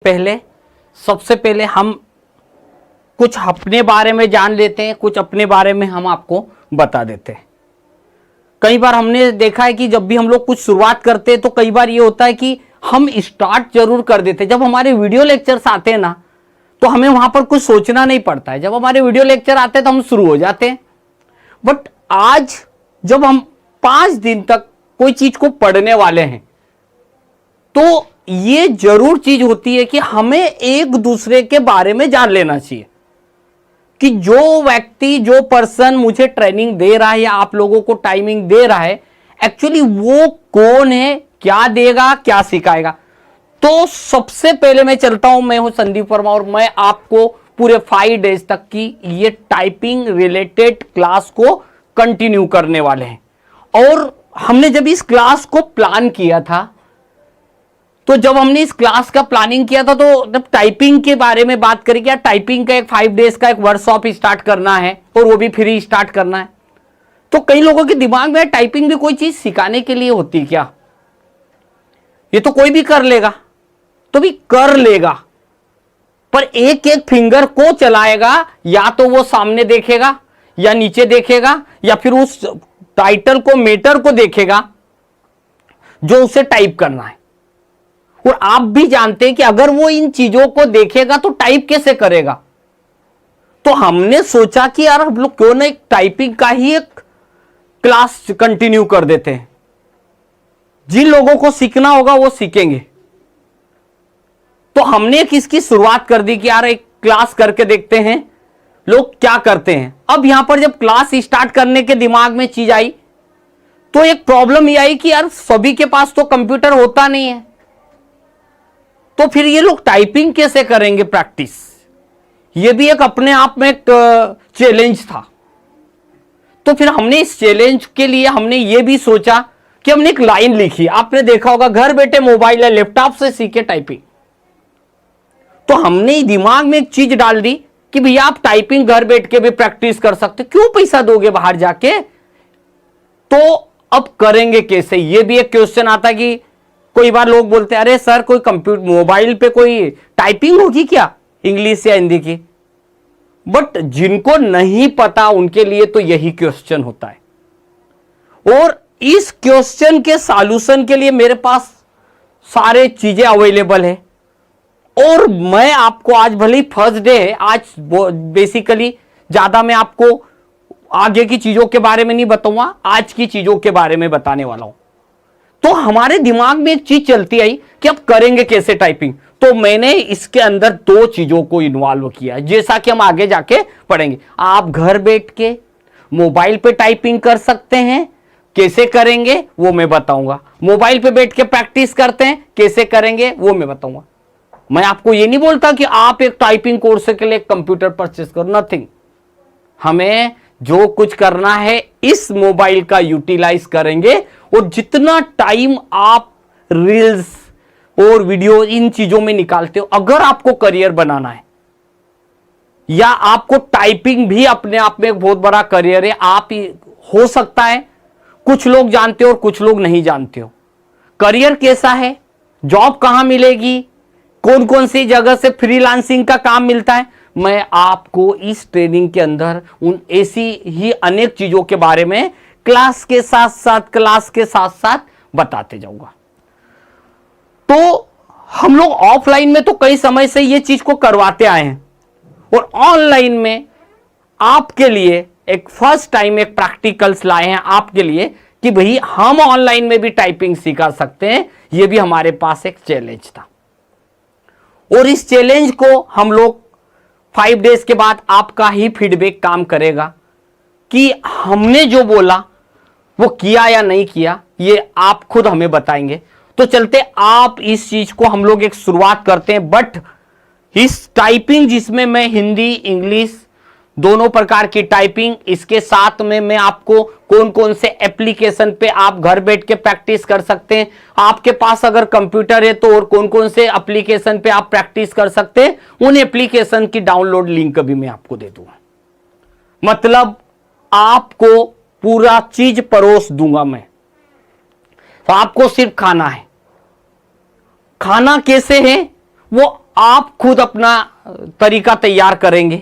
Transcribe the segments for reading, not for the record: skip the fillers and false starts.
पहले सबसे पहले हम कुछ अपने बारे में जान लेते हैं, कुछ अपने बारे में हम आपको बता देते हैं। कई बार हमने देखा है कि जब भी हम लोग कुछ शुरुआत करते हैं तो कई बार ये होता है कि हम स्टार्ट जरूर कर देते हैं। जब हमारे वीडियो लेक्चर्स आते हैं ना तो हमें वहां पर कुछ सोचना नहीं पड़ता है। जब हमारे वीडियो लेक्चर आते हैं तो हम शुरू हो जाते हैं। बट आज जब हम 5 दिन तक कोई चीज को पढ़ने वाले हैं तो ये जरूर चीज होती है कि हमें एक दूसरे के बारे में जान लेना चाहिए कि जो व्यक्ति, जो पर्सन मुझे ट्रेनिंग दे रहा है या आप लोगों को टाइमिंग दे रहा है, एक्चुअली वो कौन है, क्या देगा, क्या सिखाएगा। तो सबसे पहले मैं चलता हूं, मैं हूं संदीप वर्मा और मैं आपको पूरे 5 डेज तक की ये टाइपिंग रिलेटेड क्लास को कंटिन्यू करने वाले हैं। और हमने जब इस क्लास को प्लान किया था तो जब हमने इस क्लास का प्लानिंग किया था तो जब टाइपिंग के बारे में बात करें, क्या टाइपिंग का एक 5 डेज का एक वर्कशॉप स्टार्ट करना है और वो भी फ्री स्टार्ट करना है, तो कई लोगों के दिमाग में टाइपिंग भी कोई चीज सिखाने के लिए होती है क्या, ये तो कोई भी कर लेगा। तो भी कर लेगा, पर एक एक फिंगर को चलाएगा, या तो वो सामने देखेगा या नीचे देखेगा या फिर उस टाइटल को, मेटर को देखेगा जो उसे टाइप करना है। और आप भी जानते हैं कि अगर वो इन चीजों को देखेगा तो टाइप कैसे करेगा। तो हमने सोचा कि यार हम लोग क्यों ना एक टाइपिंग का ही एक क्लास कंटिन्यू कर देते हैं। जिन लोगों को सीखना होगा वो सीखेंगे। तो हमने एक इसकी शुरुआत कर दी कि यार एक क्लास करके देखते हैं लोग क्या करते हैं। अब यहां पर जब क्लास स्टार्ट करने के दिमाग में चीज आई तो एक प्रॉब्लम ये आई कि यार सभी के पास तो कंप्यूटर होता नहीं है, तो फिर ये लोग टाइपिंग कैसे करेंगे प्रैक्टिस। ये भी एक अपने आप में एक चैलेंज था। तो फिर हमने इस चैलेंज के लिए हमने ये भी सोचा कि हमने एक लाइन लिखी, आपने देखा होगा, घर बैठे मोबाइल या लैपटॉप से सीखे टाइपिंग। तो हमने दिमाग में एक चीज डाल दी कि भैया आप टाइपिंग घर बैठ के भी प्रैक्टिस कर सकते, क्यों पैसा दोगे बाहर जाके। तो अब करेंगे कैसे, ये भी एक क्वेश्चन आता है कि कोई बार लोग बोलते हैं अरे सर कोई कंप्यूटर मोबाइल पे कोई टाइपिंग होगी क्या इंग्लिश या हिंदी की। बट जिनको नहीं पता उनके लिए तो यही क्वेश्चन होता है। और इस क्वेश्चन के सॉल्यूशन के लिए मेरे पास सारे चीजें अवेलेबल है। और मैं आपको आज, भले ही फर्स्ट डे है आज, बेसिकली ज्यादा मैं आपको आगे की चीजों के बारे में नहीं बताऊंगा, आज की चीजों के बारे में बताने वाला हूं। तो हमारे दिमाग में एक चीज चलती आई कि अब करेंगे कैसे टाइपिंग। तो मैंने इसके अंदर 2 चीजों को इन्वॉल्व किया है, जैसा कि हम आगे जाके पढ़ेंगे। आप घर बैठ के मोबाइल पे टाइपिंग कर सकते हैं, कैसे करेंगे वो मैं बताऊंगा। मोबाइल पे बैठ के प्रैक्टिस करते हैं, कैसे करेंगे वो मैं बताऊंगा। मैं आपको ये नहीं बोलता कि आप एक टाइपिंग कोर्स के लिए कंप्यूटर परचेस करो, नथिंग। हमें जो कुछ करना है इस मोबाइल का यूटिलाइज करेंगे। और जितना टाइम आप रील्स और वीडियो इन चीजों में निकालते हो, अगर आपको करियर बनाना है या आपको टाइपिंग भी अपने आप में एक बहुत बड़ा करियर है, आप हो सकता है कुछ लोग जानते हो और कुछ लोग नहीं जानते हो करियर कैसा है, जॉब कहां मिलेगी, कौन कौन सी जगह से फ्रीलांसिंग का काम मिलता है। मैं आपको इस ट्रेनिंग के अंदर उन ऐसी ही अनेक चीजों के बारे में क्लास के साथ साथ बताते जाऊंगा। तो हम लोग ऑफलाइन में तो कई समय से ये चीज को करवाते आए हैं, और ऑनलाइन में आपके लिए एक फर्स्ट टाइम एक प्रैक्टिकल्स लाए हैं आपके लिए कि भाई हम ऑनलाइन में भी टाइपिंग सिखा सकते हैं। ये भी हमारे पास एक चैलेंज था, और इस चैलेंज को हम लोग 5 डेज के बाद आपका ही फीडबैक काम करेगा कि हमने जो बोला वो किया या नहीं किया, ये आप खुद हमें बताएंगे। तो चलते आप इस चीज को हम लोग एक शुरुआत करते हैं। बट इस टाइपिंग जिसमें मैं हिंदी इंग्लिश दोनों प्रकार की टाइपिंग, इसके साथ में मैं आपको कौन कौन से एप्लीकेशन पे आप घर बैठ के प्रैक्टिस कर सकते हैं, आपके पास अगर कंप्यूटर है तो और कौन कौन से एप्लीकेशन पे आप प्रैक्टिस कर सकते हैं, उन एप्लीकेशन की डाउनलोड लिंक भी मैं आपको दे दूंगा। मतलब आपको पूरा चीज परोस दूंगा मैं। तो आपको सिर्फ खाना है। खाना कैसे है वो आप खुद अपना तरीका तैयार करेंगे।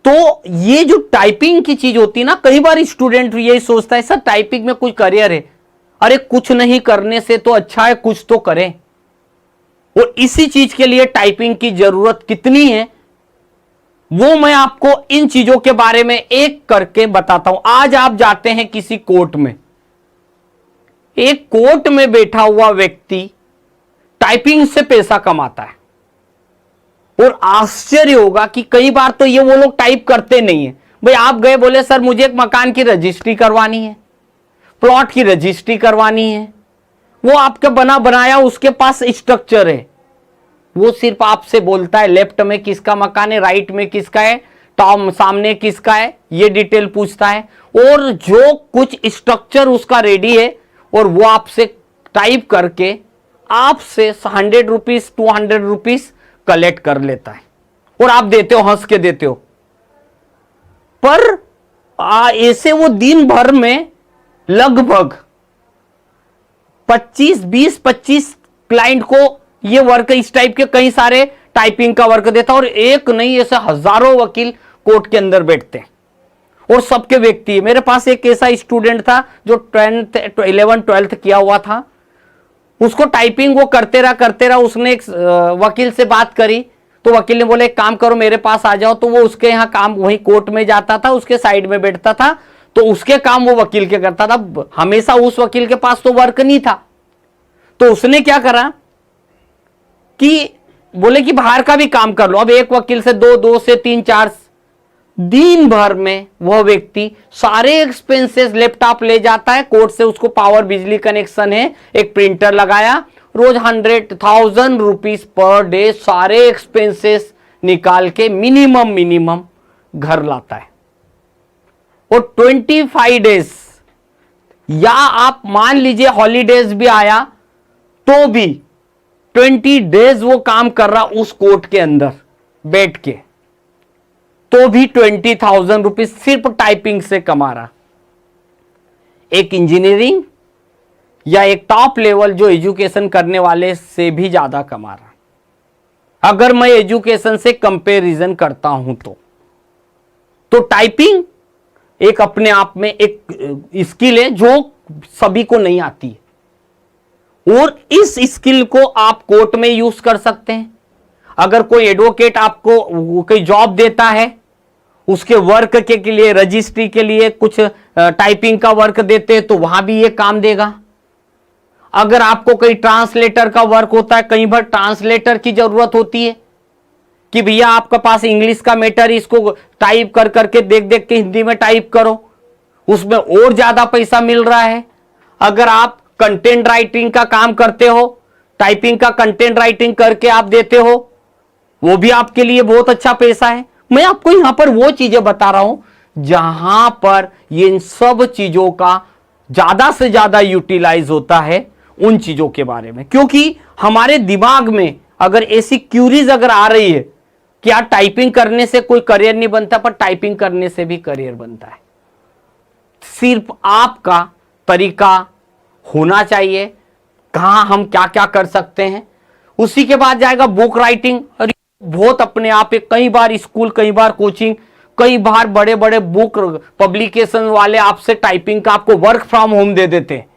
तो ये जो टाइपिंग की चीज होती है ना, कई बार स्टूडेंट यही सोचता है सर टाइपिंग में कोई करियर है। अरे कुछ नहीं करने से तो अच्छा है कुछ तो करें। और इसी चीज के लिए टाइपिंग की जरूरत कितनी है वो मैं आपको इन चीजों के बारे में एक करके बताता हूं। आज आप जाते हैं किसी कोर्ट में, एक कोर्ट में बैठा हुआ व्यक्ति टाइपिंग से पैसा कमाता है। और आश्चर्य होगा कि कई बार तो ये वो लोग टाइप करते नहीं है। भाई आप गए बोले सर मुझे एक मकान की रजिस्ट्री करवानी है, प्लॉट की रजिस्ट्री करवानी है, वो आपके बना बनाया उसके पास स्ट्रक्चर है, वो सिर्फ आपसे बोलता है लेफ्ट में किसका मकान है, राइट में किसका है, टॉप सामने किसका है, ये डिटेल पूछता है। और जो कुछ स्ट्रक्चर उसका रेडी है और वो आपसे टाइप करके आपसे 100 रुपीज 200 रुपीज कलेक्ट कर लेता है और आप देते हो, हंस के देते हो। पर ऐसे वो दिन भर में लगभग 25 क्लाइंट को ये वर्क इस टाइप के कई सारे टाइपिंग का वर्क देता और एक नहीं ऐसे हजारों वकील कोर्ट के अंदर बैठते हैं और सबके व्यक्ति है। मेरे पास एक ऐसा स्टूडेंट था जो 11th 12th किया हुआ था, उसको टाइपिंग वो करते रहा। उसने एक वकील से बात करी तो वकील ने बोले एक काम करो मेरे पास आ जाओ। तो वो उसके यहाँ काम वही कोर्ट में जाता था, उसके साइड में बैठता था, तो उसके काम वो वकील के करता था। हमेशा उस वकील के पास तो वर्क नहीं था, तो उसने क्या करा कि बोले कि बाहर का भी काम कर लो। अब एक वकील से दो से 3-4 दिन भर में वह व्यक्ति सारे एक्सपेंसेस लैपटॉप ले जाता है कोर्ट से, उसको पावर बिजली कनेक्शन है, एक प्रिंटर लगाया, रोज 100,000 रुपीज पर डे सारे एक्सपेंसेस निकाल के मिनिमम घर लाता है। और 25 डेज या आप मान लीजिए हॉलीडेज भी आया तो भी 20 डेज वो काम कर रहा उस कोर्ट के अंदर बैठ के, तो भी 20,000 रुपीज सिर्फ टाइपिंग से कमा रहा। एक इंजीनियरिंग या एक टॉप लेवल जो एजुकेशन करने वाले से भी ज्यादा कमा रहा, अगर मैं एजुकेशन से कंपैरिजन करता हूं तो टाइपिंग एक अपने आप में एक स्किल है जो सभी को नहीं आती है। और इस स्किल को आप कोर्ट में यूज कर सकते हैं। अगर कोई एडवोकेट आपको कोई जॉब देता है, उसके वर्क के लिए रजिस्ट्री के लिए कुछ टाइपिंग का वर्क देते हैं तो वहां भी ये काम देगा। अगर आपको कोई ट्रांसलेटर का वर्क होता है, कई बार ट्रांसलेटर की जरूरत होती है कि भैया आपके पास इंग्लिश का मैटर, इसको टाइप कर करके देख के हिंदी में टाइप करो, उसमें और ज्यादा पैसा मिल रहा है। अगर आप कंटेंट राइटिंग का काम करते हो, टाइपिंग का कंटेंट राइटिंग करके आप देते हो, वो भी आपके लिए बहुत अच्छा पैसा है। मैं आपको यहां पर वो चीजें बता रहा हूं जहां पर ये इन सब चीजों का ज्यादा से ज्यादा यूटिलाइज होता है उन चीजों के बारे में, क्योंकि हमारे दिमाग में अगर ऐसी क्यूरीज अगर आ रही है कि यार टाइपिंग करने से कोई करियर नहीं बनता, पर टाइपिंग करने से भी करियर बनता है। सिर्फ आपका तरीका होना चाहिए, कहां हम क्या क्या कर सकते हैं। उसी के बाद जाएगा बुक राइटिंग। और बहुत अपने आप एक कई बार स्कूल, कई बार कोचिंग, कई बार बड़े बड़े बुक पब्लिकेशन वाले आपसे टाइपिंग का आपको वर्क फ्रॉम होम दे देते हैं।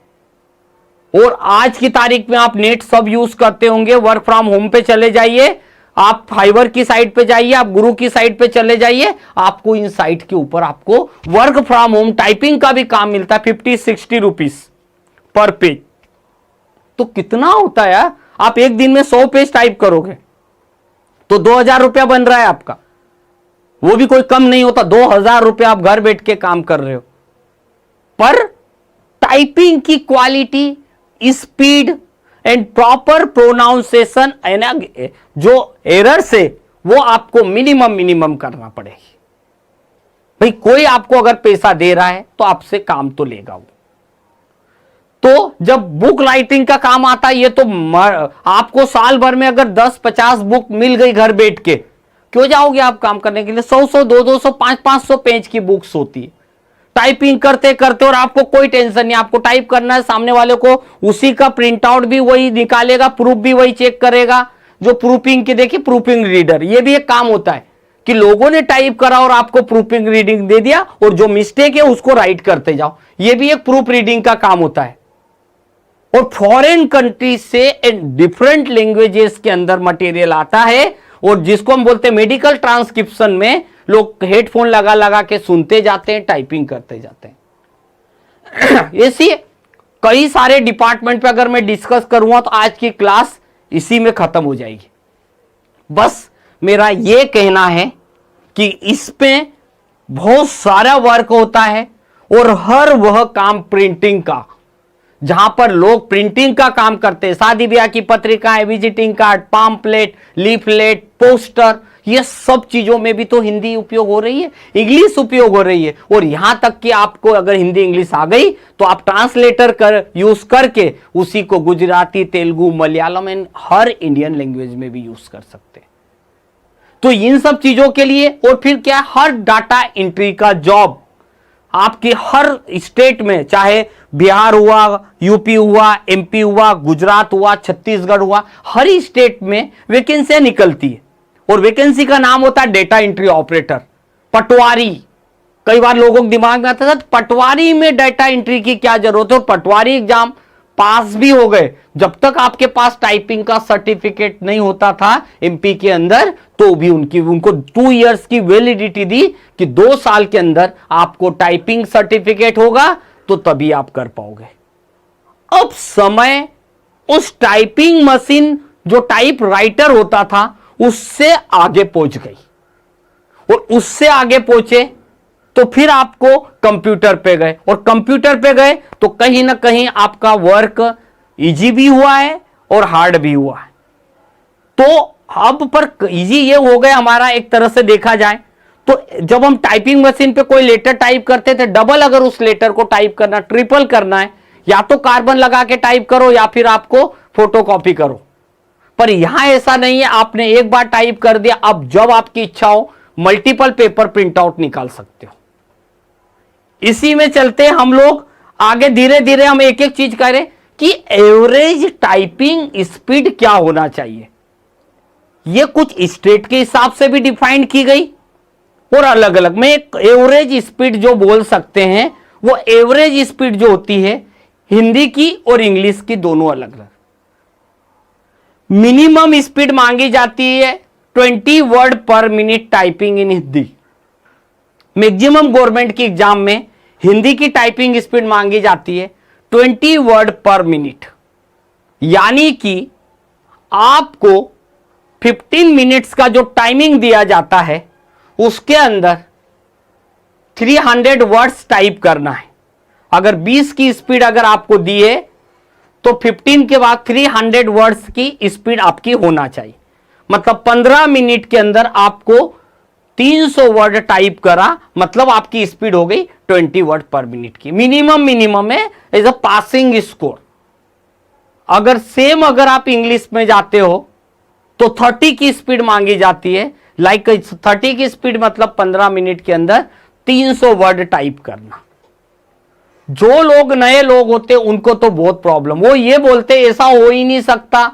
और आज की तारीख में आप नेट सब यूज करते होंगे, वर्क फ्रॉम होम पे चले जाइए, आप फाइवर की साइट पे जाइए, आप गुरु की साइट पे चले जाइए, आपको इन साइट के ऊपर आपको वर्क फ्रॉम होम टाइपिंग का भी काम मिलता है 50-60 रुपीज पर पेज। तो कितना होता है यार, आप एक दिन में 100 पेज टाइप करोगे तो 2,000 रुपया बन रहा है आपका, वो भी कोई कम नहीं होता। 2,000 रुपया आप घर बैठ के काम कर रहे हो। पर टाइपिंग की quality, speed and proper pronunciation, जो एरर्स है वो आपको मिनिमम करना पड़ेगी। भाई कोई आपको अगर पैसा दे रहा है तो आपसे काम तो लेगा वो। तो जब बुक राइटिंग का काम आता है, ये तो आपको साल भर में अगर 10-50 बुक मिल गई घर बैठ के, क्यों जाओगे आप काम करने के लिए। 100-100, 200-200, 500-500 पेज की बुक्स होती है। टाइपिंग करते करते और आपको कोई टेंशन नहीं, आपको टाइप करना है, सामने वाले को उसी का प्रिंट आउट भी वही निकालेगा, प्रूफ भी वही चेक करेगा, जो प्रूफिंग के, देखिए प्रूफिंग रीडर, ये भी एक काम होता है कि लोगों ने टाइप करा और आपको प्रूफिंग रीडिंग दे दिया और जो मिस्टेक है उसको राइट करते जाओ, ये भी एक प्रूफ रीडिंग का काम होता है। और फॉरेन कंट्री से डिफरेंट लैंग्वेजेस के अंदर मटेरियल आता है और जिसको हम बोलते हैं मेडिकल ट्रांसक्रिप्शन में, लोग हेडफोन लगा लगा के सुनते जाते हैं, टाइपिंग करते जाते हैं। ऐसी कई सारे डिपार्टमेंट पे अगर मैं डिस्कस करूंगा तो आज की क्लास इसी में खत्म हो जाएगी। बस मेरा यह कहना है कि इस पे बहुत सारा वर्क होता है और हर वह काम प्रिंटिंग का, जहां पर लोग प्रिंटिंग का काम करते हैं, शादी ब्याह की पत्रिकाएं, visiting card, pamphlet, leaflet, poster, ये सब चीजों में भी तो हिंदी उपयोग हो रही है, इंग्लिश उपयोग हो रही है। और यहां तक कि आपको अगर हिंदी इंग्लिश आ गई तो आप ट्रांसलेटर यूज करके उसी को Gujarati, Telugu, Malayalam and her Indian language में भी यूज कर सकते हैं। तो इन सब चीजों के लिए, और फिर क्या, हर डाटा एंट्री का जॉब आपके हर स्टेट में, चाहे बिहार हुआ, यूपी हुआ, एमपी हुआ, गुजरात हुआ, छत्तीसगढ़ हुआ, हर स्टेट में वैकेंसियां निकलती है और वैकेंसी का नाम होता है डेटा एंट्री ऑपरेटर, पटवारी। कई बार लोगों के दिमाग में आता था पटवारी में डेटा एंट्री की क्या जरूरत है, और पटवारी एग्जाम पास भी हो गए। जब तक आपके पास टाइपिंग का सर्टिफिकेट नहीं होता था एमपी के अंदर, तो भी उनको 2 इयर्स की वैलिडिटी दी कि 2 साल के अंदर आपको टाइपिंग सर्टिफिकेट होगा तो तभी आप कर पाओगे। अब समय उस टाइपिंग मशीन, जो टाइप राइटर होता था, उससे आगे पहुंच गई, और उससे आगे पहुंचे तो फिर आपको कंप्यूटर पे गए, और कंप्यूटर पे गए तो कहीं ना कहीं आपका वर्क इजी भी हुआ है और हार्ड भी हुआ है। तो अब पर इजी ये हो गया हमारा, एक तरह से देखा जाए तो जब हम टाइपिंग मशीन पे कोई लेटर टाइप करते थे, डबल अगर उस लेटर को टाइप करना, ट्रिपल करना है, या तो कार्बन लगा के टाइप करो या फिर आपको फोटोकॉपी करो। पर यहां ऐसा नहीं है, आपने एक बार टाइप कर दिया, अब जब आपकी इच्छा हो मल्टीपल पेपर प्रिंट आउट निकाल सकते हो। इसी में चलते हम लोग आगे, धीरे धीरे हम एक एक चीज करें कि एवरेज टाइपिंग स्पीड क्या होना चाहिए। यह कुछ स्टेट के हिसाब से भी डिफाइंड की गई और अलग अलग में एक एवरेज स्पीड जो बोल सकते हैं, वो एवरेज स्पीड जो होती है हिंदी की और इंग्लिश की दोनों अलग अलग। मिनिमम स्पीड मांगी जाती है 20 वर्ड पर minute typing in Hindi. Maximum government की एग्जाम में हिंदी की टाइपिंग स्पीड मांगी जाती है 20 वर्ड पर मिनट, यानी कि आपको 15 मिनट्स का जो टाइमिंग दिया जाता है उसके अंदर 300 वर्ड्स टाइप करना है। अगर 20 की स्पीड अगर आपको दी है तो 15 के बाद 300 वर्ड्स की स्पीड आपकी होना चाहिए। मतलब 15 मिनट के अंदर आपको 300 वर्ड टाइप करा, मतलब आपकी स्पीड हो गई 20 वर्ड पर मिनट की। मिनिमम है एज अ पासिंग स्कोर। अगर सेम अगर आप इंग्लिश में जाते हो तो 30 की स्पीड मांगी जाती है। लाइक 30 की स्पीड मतलब 15 मिनट के अंदर 300 वर्ड टाइप करना। जो लोग नए लोग होते उनको तो बहुत प्रॉब्लम, वो ये बोलते ऐसा हो ही नहीं सकता,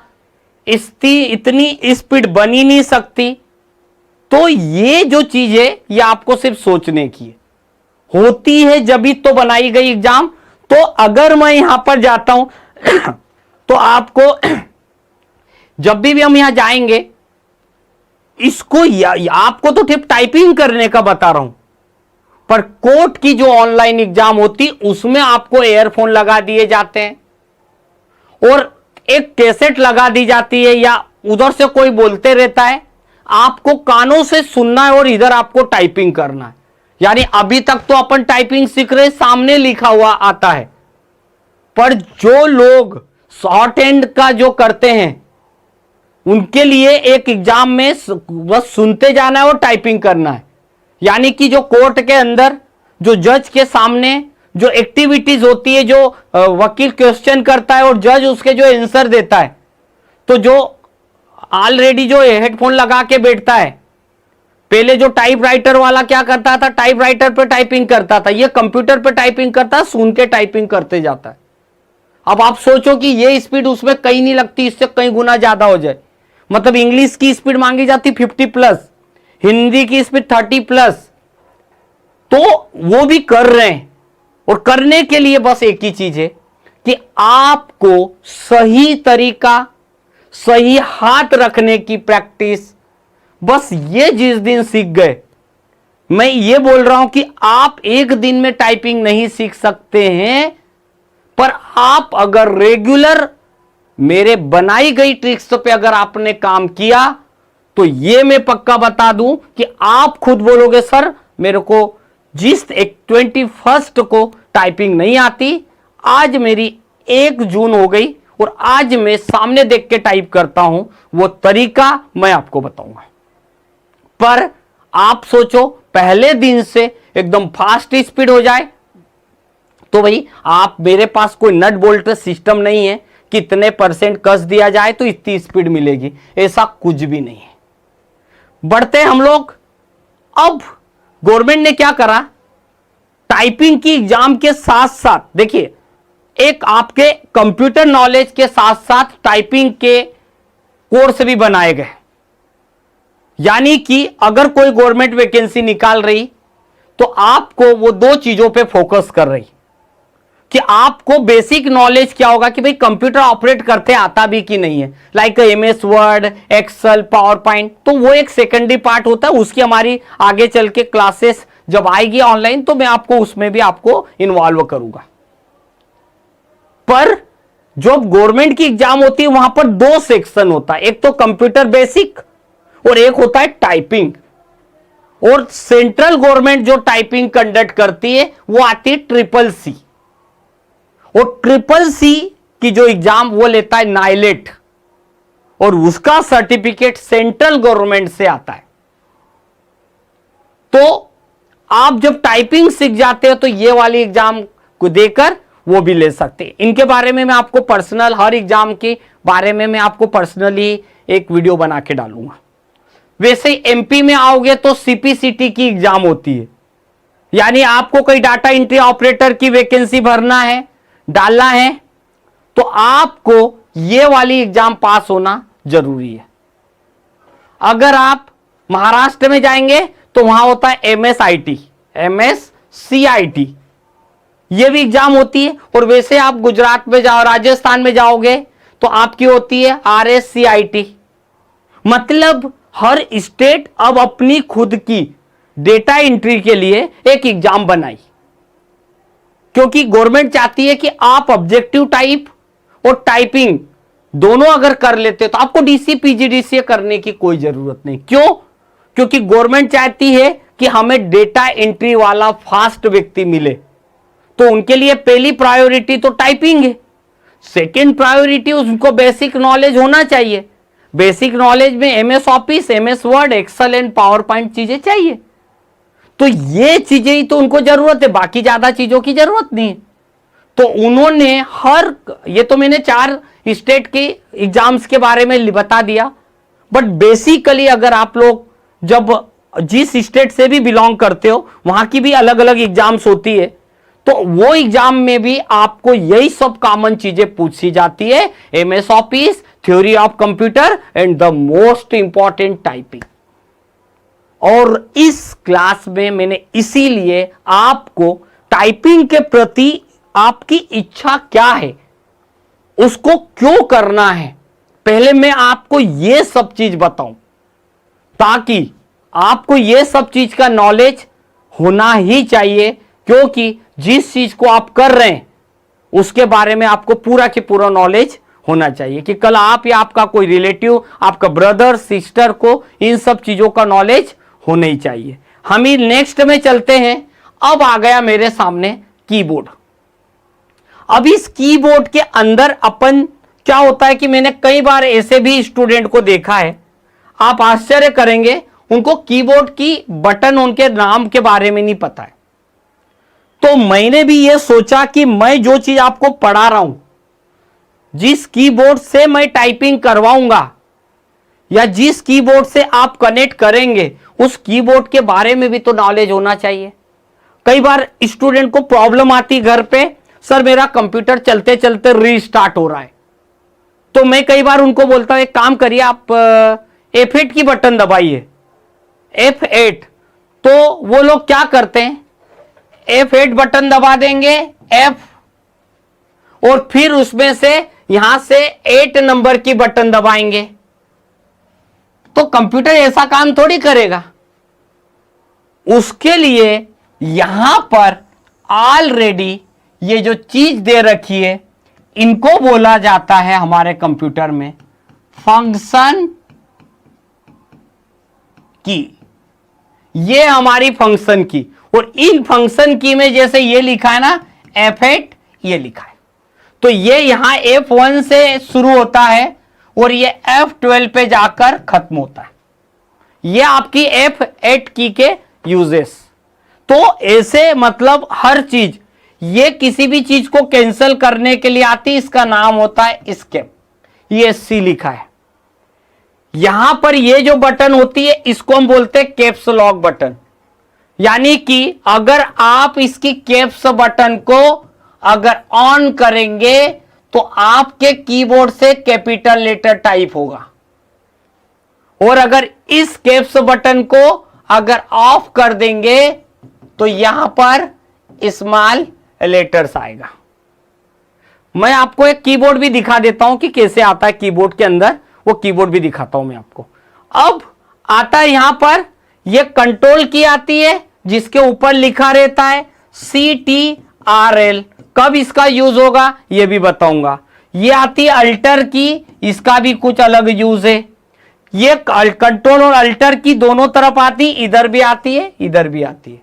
इतनी स्पीड बन ही नहीं सकती। तो ये जो चीज है ये आपको सिर्फ सोचने की है, होती है जब भी तो बनाई गई एग्जाम। तो अगर मैं यहां पर जाता हूं तो आपको जब भी हम यहां जाएंगे, इसको आपको तो सिर्फ टाइपिंग करने का बता रहा हूं, पर कोर्ट की जो ऑनलाइन एग्जाम होती उसमें आपको एयरफोन लगा दिए जाते हैं और एक कैसेट लगा दी जाती है, या उधर से कोई बोलते रहता है, आपको कानों से सुनना है और इधर आपको टाइपिंग करना है। यानी अभी तक तो अपन टाइपिंग सीख रहे, सामने लिखा हुआ आता है, पर जो लोग शॉर्ट हैंड का जो करते हैं उनके लिए एक एग्जाम में बस सुनते जाना है और टाइपिंग करना है। यानी कि जो कोर्ट के अंदर जो जज के सामने जो एक्टिविटीज होती है, जो वकील क्वेश्चन करता है और जज उसके जो आंसर देता है, तो जो ऑलरेडी जो हेडफोन लगा के बैठता है, पहले जो टाइपराइटर वाला क्या करता था, टाइपराइटर पे टाइपिंग करता था, ये कंप्यूटर पे टाइपिंग करता है, सुन के टाइपिंग करते जाता है। अब आप सोचो कि ये स्पीड उसमें कहीं नहीं लगती, इससे कई गुना ज्यादा हो जाए। मतलब इंग्लिश की स्पीड मांगी जाती 50+, हिंदी की स्पीड 30+, तो वो भी कर रहे हैं। और करने के लिए बस एक ही चीज है कि आपको सही तरीका, सही हाथ रखने की प्रैक्टिस, बस ये जिस दिन सीख गए, मैं ये बोल रहा हूं कि आप एक दिन में टाइपिंग नहीं सीख सकते हैं, पर आप अगर रेगुलर मेरे बनाई गई ट्रिक्स पे अगर आपने काम किया तो ये मैं पक्का बता दूं कि आप खुद बोलोगे सर मेरे को जिस 21 को टाइपिंग नहीं आती, आज मेरी 1 जून हो गई और आज मैं सामने देख के टाइप करता हूं, वो तरीका मैं आपको बताऊंगा। पर आप सोचो पहले दिन से एकदम फास्ट स्पीड हो जाए, तो भाई आप, मेरे पास कोई नट बोल्ट सिस्टम नहीं है, कितने % कस दिया जाए तो इतनी स्पीड मिलेगी, ऐसा कुछ भी नहीं है। बढ़ते हम लोग। अब गवर्नमेंट ने क्या करा, टाइपिंग की एग्जाम के साथ साथ देखिए, एक आपके कंप्यूटर नॉलेज के साथ साथ टाइपिंग के कोर्स भी बनाए गए। यानी कि अगर कोई गवर्नमेंट वैकेंसी निकाल रही तो आपको वो 2 चीजों पे फोकस कर रही कि आपको बेसिक नॉलेज क्या होगा कि भाई कंप्यूटर ऑपरेट करते आता भी कि नहीं है, like MS word, Excel, PowerPoint, तो वो एक सेकेंडरी पार्ट होता है। उसकी हमारी आगे चल के क्लासेस जब आएगी ऑनलाइन तो मैं आपको उसमें भी आपको इन्वॉल्व करूंगा। पर जब गवर्नमेंट की एग्जाम होती है वहां पर 2 सेक्शन होता है, एक तो कंप्यूटर बेसिक और एक होता है टाइपिंग। और सेंट्रल गवर्नमेंट जो टाइपिंग कंडक्ट करती है वो आती है CCC, और CCC की जो एग्जाम वो लेता है नाइलेट, और उसका सर्टिफिकेट सेंट्रल गवर्नमेंट से आता है। तो आप जब टाइपिंग सीख जाते हो तो ये वाली एग्जाम को देकर वो भी ले सकते हैं। इनके बारे में मैं आपको पर्सनल, हर एग्जाम के बारे में मैं आपको पर्सनली एक वीडियो बना के डालूंगा। वैसे MP में आओगे तो CPCT की एग्जाम होती है, यानी आपको कोई डाटा एंट्री ऑपरेटर की वैकेंसी भरना है, डालना है, तो आपको ये वाली एग्जाम पास होना जरूरी है। अगर आप महाराष्ट्र में जाएंगे तो वहां होता है MSCIT, ये भी एग्जाम होती है। और वैसे आप गुजरात में जाओ, राजस्थान में जाओगे तो आपकी होती है RSCIT। मतलब हर स्टेट अब अपनी खुद की डेटा एंट्री के लिए एक एग्जाम बनाई, क्योंकि गवर्नमेंट चाहती है कि आप ऑब्जेक्टिव टाइप और टाइपिंग दोनों अगर कर लेते तो आपको DC PGDCA करने की कोई जरूरत नहीं। क्यों? क्योंकि गवर्नमेंट चाहती है कि हमें डेटा एंट्री वाला फास्ट व्यक्ति मिले, तो उनके लिए पहली प्रायोरिटी तो टाइपिंग है। सेकेंड प्रायोरिटी उनको बेसिक नॉलेज होना चाहिए। बेसिक नॉलेज में MS office, MS word, Excel and PowerPoint चीजें चाहिए। तो ये चीजें ही तो उनको जरूरत है, बाकी ज्यादा चीजों की जरूरत नहीं है। तो उन्होंने ये तो मैंने 4 स्टेट के एग्जाम्स के बारे में बता दिया, बट बेसिकली अगर आप लोग जब जिस स्टेट से भी बिलोंग करते हो वहां की भी अलग अलग एग्जाम्स होती है, तो वो एग्जाम में भी आपको यही सब कॉमन चीजें पूछी जाती है, MS office, theory of computer and the most important typing. और इस क्लास में मैंने इसीलिए आपको टाइपिंग के प्रति आपकी इच्छा क्या है, उसको क्यों करना है, पहले मैं आपको यह सब चीज बताऊं, ताकि आपको यह सब चीज का नॉलेज होना ही चाहिए। क्योंकि जिस चीज को आप कर रहे हैं उसके बारे में आपको पूरा की पूरा नॉलेज होना चाहिए, कि कल आप या आपका कोई रिलेटिव, आपका ब्रदर सिस्टर को इन सब चीजों का नॉलेज होना ही चाहिए। हम ही नेक्स्ट में चलते हैं। अब आ गया मेरे सामने कीबोर्ड। अब इस कीबोर्ड के अंदर अपन क्या होता है कि मैंने कई बार ऐसे भी स्टूडेंट को देखा है, आप आश्चर्य करेंगे, उनको कीबोर्ड की बटन, उनके नाम के बारे में नहीं पता है। तो मैंने भी यह सोचा कि मैं जो चीज आपको पढ़ा रहा हूं, जिस कीबोर्ड से मैं टाइपिंग करवाऊंगा या जिस कीबोर्ड से आप कनेक्ट करेंगे, उस कीबोर्ड के बारे में भी तो नॉलेज होना चाहिए। कई बार स्टूडेंट को प्रॉब्लम आती घर पे, सर मेरा कंप्यूटर चलते चलते रीस्टार्ट हो रहा है, तो मैं कई बार उनको बोलता हूं एक काम करिए आप F8 की बटन दबाइए, F8। तो वो लोग क्या करते हैं, F8 बटन दबा देंगे, F, और फिर उसमें से यहां से 8 नंबर की बटन दबाएंगे। तो कंप्यूटर ऐसा काम थोड़ी करेगा, उसके लिए यहां पर ऑलरेडी ये जो चीज दे रखी है, इनको बोला जाता है हमारे कंप्यूटर में फंक्शन की। ये हमारी फंक्शन की, और इन फंक्शन की में जैसे ये लिखा है ना F8, ये लिखा है, तो ये यहां F1 से शुरू होता है और ये F12 पे जाकर खत्म होता है। ये आपकी F8 की के यूजेस। तो ऐसे मतलब हर चीज, ये किसी भी चीज को कैंसिल करने के लिए आती है, इसका नाम होता है एस्केप, ये C लिखा है। यहां पर ये जो बटन होती है इसको हम बोलते हैं कैप्स लॉक बटन, यानी कि अगर आप इसकी कैप्स बटन को अगर ऑन करेंगे तो आपके कीबोर्ड से कैपिटल लेटर टाइप होगा, और अगर इस कैप्स बटन को अगर ऑफ कर देंगे तो यहां पर स्मॉल लेटर्स आएगा। मैं आपको एक कीबोर्ड भी दिखा देता हूं कि कैसे आता है कीबोर्ड के अंदर, वो कीबोर्ड भी दिखाता हूं मैं आपको। अब आता है यहां पर ये कंट्रोल की आती है जिसके ऊपर लिखा रहता है CTRL, कब इसका यूज होगा ये भी बताऊंगा। ये आती है अल्टर की, इसका भी कुछ अलग यूज है। ये कंट्रोल और अल्टर की दोनों तरफ आती, इधर भी आती है इधर भी आती है।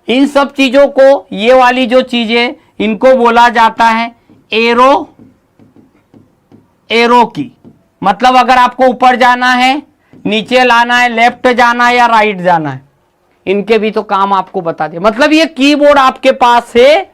इन सब चीजों को, ये वाली जो चीजें, इनको बोला जाता है एरो की। मतलब अगर आपको ऊपर जाना है, नीचे लाना है, लेफ्ट जाना है या राइट जाना है, इनके भी तो काम आपको बता दिया। मतलब ये कीबोर्ड आपके पास है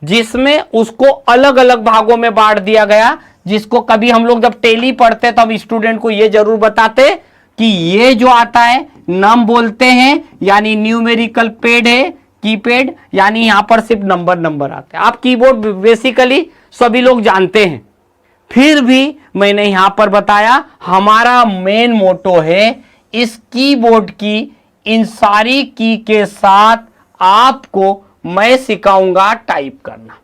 जिसमें उसको अलग अलग भागों में बांट दिया गया, जिसको कभी हम लोग जब टेली पढ़ते तब स्टूडेंट को ये जरूर बताते कि ये जो आता है नम बोलते हैं, यानी न्यूमेरिकल पैड है, कीपैड, यानी यहां पर सिर्फ नंबर आते हैं। आप कीबोर्ड बेसिकली सभी लोग जानते हैं, फिर भी मैंने यहां पर बताया हमारा मेन मोटो है इस कीबोर्ड की इन सारी की के साथ आपको मैं सिखाऊंगा टाइप करना।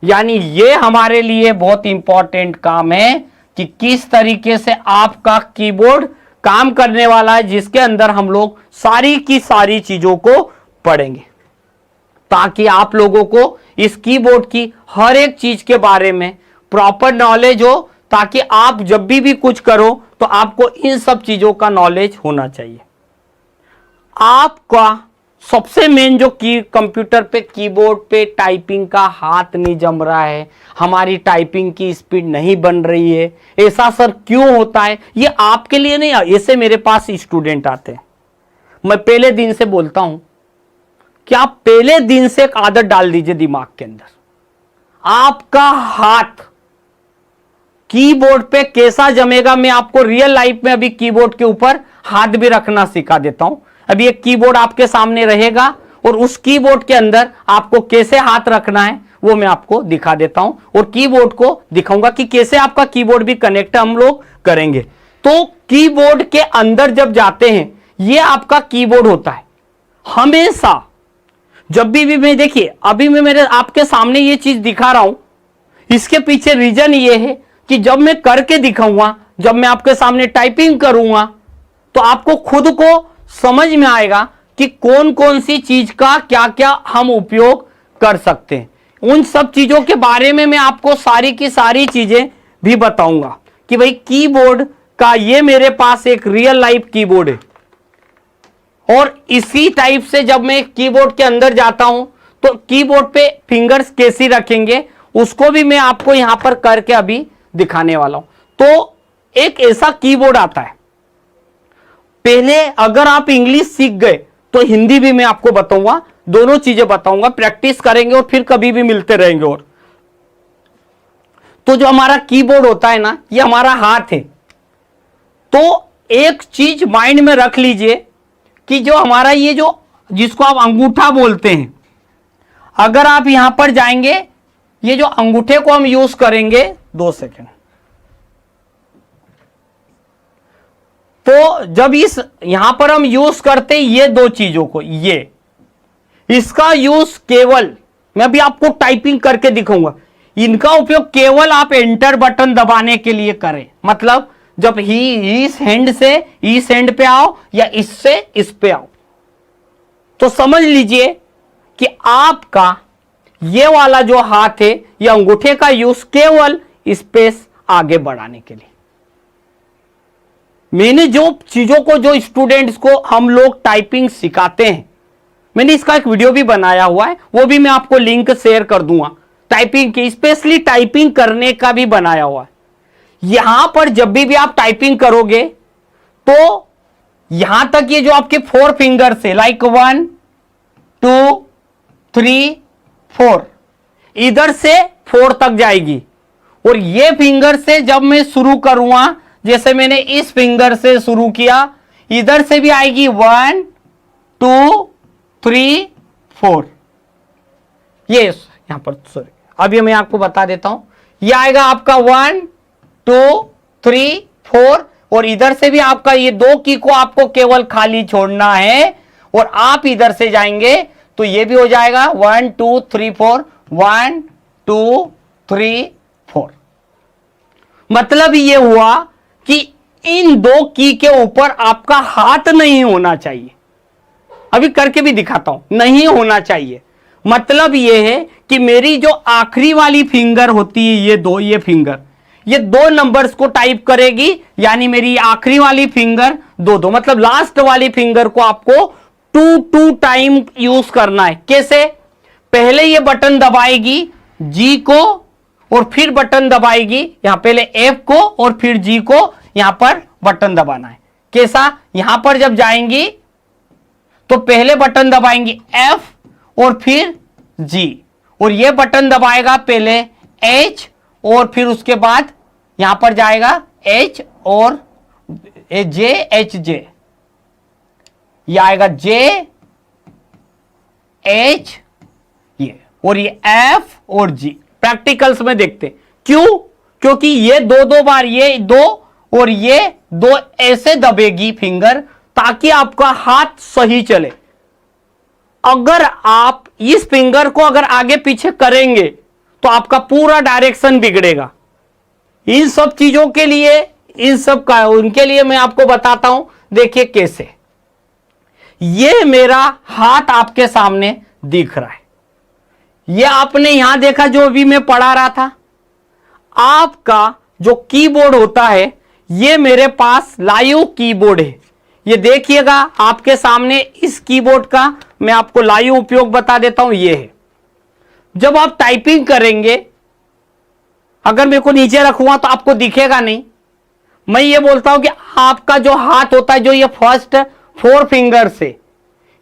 यानी ये हमारे लिए बहुत इंपॉर्टेंट काम है कि किस तरीके से आपका कीबोर्ड काम करने वाला है, जिसके अंदर हम लोग सारी की सारी चीजों को पढ़ेंगे, ताकि आप लोगों को इस कीबोर्ड की हर एक चीज के बारे में प्रॉपर नॉलेज हो, ताकि आप जब भी कुछ करो तो आपको इन सब चीजों का नॉलेज होना चाहिए। आपका सबसे मेन जो की कंप्यूटर पे कीबोर्ड पे टाइपिंग का हाथ नहीं जम रहा है, हमारी टाइपिंग की स्पीड नहीं बन रही है, ऐसा सर क्यों होता है, ये आपके लिए नहीं, ऐसे मेरे पास स्टूडेंट आते हैं। मैं पहले दिन से बोलता हूं कि आप पहले दिन से एक आदत डाल दीजिए दिमाग के अंदर, आपका हाथ कीबोर्ड पे कैसा जमेगा। मैं आपको रियल लाइफ में अभी कीबोर्ड के ऊपर हाथ भी रखना सिखा देता हूं। अभी एक कीबोर्ड आपके सामने रहेगा और उस कीबोर्ड के अंदर आपको कैसे हाथ रखना है वो मैं आपको दिखा देता हूं, और कीबोर्ड को दिखाऊंगा कि कैसे आपका कीबोर्ड भी कनेक्ट हम लोग करेंगे। तो कीबोर्ड के अंदर जब जाते हैं, ये आपका कीबोर्ड होता है। हमेशा जब भी मैं, देखिए अभी मैं मेरे आपके सामने ये चीज दिखा रहा हूं, इसके पीछे रीजन ये है कि जब मैं करके दिखाऊंगा, जब मैं आपके सामने टाइपिंग करूंगा, तो आपको खुद को समझ में आएगा कि कौन कौन सी चीज का क्या क्या हम उपयोग कर सकते हैं। उन सब चीजों के बारे में मैं आपको सारी की सारी चीजें भी बताऊंगा कि भाई कीबोर्ड का ये मेरे पास एक रियल लाइफ कीबोर्ड है, और इसी टाइप से जब मैं कीबोर्ड के अंदर जाता हूं तो कीबोर्ड पे फिंगर्स कैसी रखेंगे उसको भी मैं आपको यहां पर करके अभी दिखाने वाला हूं। तो एक ऐसा कीबोर्ड आता है, पहले अगर आप इंग्लिश सीख गए तो हिंदी भी मैं आपको बताऊंगा, दोनों चीजें बताऊंगा, प्रैक्टिस करेंगे और फिर कभी भी मिलते रहेंगे। और तो जो हमारा कीबोर्ड होता है ना, ये हमारा हाथ है। तो एक चीज माइंड में रख लीजिए कि जो हमारा ये जो जिसको आप अंगूठा बोलते हैं, अगर आप यहां पर जाएंगे, ये जो अंगूठे को हम यूज करेंगे, 2 सेकेंड, तो जब इस यहां पर हम यूज करते हैं ये दो चीजों को, ये इसका यूज केवल, मैं अभी आपको टाइपिंग करके दिखाऊंगा, इनका उपयोग केवल आप एंटर बटन दबाने के लिए करें। मतलब जब ही इस हैंड से इस हैंड पे आओ या इससे इस पे आओ, तो समझ लीजिए कि आपका ये वाला जो हाथ है ये अंगूठे का यूज केवल स्पेस आगे बढ़ाने के लिए। मैंने जो चीजों को, जो स्टूडेंट्स को हम लोग टाइपिंग सिखाते हैं, मैंने इसका एक वीडियो भी बनाया हुआ है, वो भी मैं आपको लिंक शेयर कर दूंगा। टाइपिंग की, स्पेशली टाइपिंग करने का भी बनाया हुआ है। यहां पर जब भी आप टाइपिंग करोगे तो यहां तक ये जो आपके 4 फिंगर से, लाइक 1 2 3 4, इधर से 4 तक जाएगी। और ये फिंगर से जब मैं शुरू करूंगा, जैसे मैंने इस फिंगर से शुरू किया, इधर से भी आएगी 1 2 3 4। ये यहां पर, सॉरी, अब ये मैं आपको बता देता हूं। ये आएगा आपका 1 2 3 4, और इधर से भी आपका ये 2 की को आपको केवल खाली छोड़ना है, और आप इधर से जाएंगे तो ये भी हो जाएगा 1 2 3 4, 1 2 3 4। मतलब ये हुआ कि इन 2 की के ऊपर आपका हाथ नहीं होना चाहिए। अभी करके भी दिखाता हूं, नहीं होना चाहिए। मतलब यह है कि मेरी जो आखिरी वाली फिंगर होती है, ये फिंगर, ये 2 नंबर्स को टाइप करेगी, यानी मेरी आखिरी वाली फिंगर 2 मतलब लास्ट वाली फिंगर को आपको 2 टाइम यूज करना है। कैसे? पहले ये बटन दबाएगी जी को, और फिर बटन दबाएगी, यहां पहले एफ को और फिर जी को, यहां पर बटन दबाना है। कैसा? यहां पर जब जाएंगी तो पहले बटन दबाएंगी एफ और फिर जी, और ये बटन दबाएगा पहले एच और फिर उसके बाद यहां पर जाएगा एच और जे, एच जे, ये आएगा जे एच, ये, और ये एफ और जी। प्रैक्टिकल्स में देखते क्यों? क्योंकि ये 2 बार, ये 2 और ये 2 ऐसे दबेगी फिंगर, ताकि आपका हाथ सही चले। अगर आप इस फिंगर को अगर आगे पीछे करेंगे तो आपका पूरा डायरेक्शन बिगड़ेगा। इन सब चीजों के लिए, इन सब का, उनके लिए मैं आपको बताता हूं। देखिए कैसे, ये मेरा हाथ आपके सामने दिख रहा है। ये आपने यहां देखा जो अभी मैं पढ़ा रहा था। आपका जो कीबोर्ड होता है, ये मेरे पास लाइव कीबोर्ड है। ये देखिएगा आपके सामने, इस कीबोर्ड का मैं आपको लाइव उपयोग बता देता हूं। ये है, जब आप टाइपिंग करेंगे, अगर मेरे को नीचे रखूंगा तो आपको दिखेगा नहीं। मैं ये बोलता हूं कि आपका जो हाथ होता है, जो ये फर्स्ट 4 फिंगर से,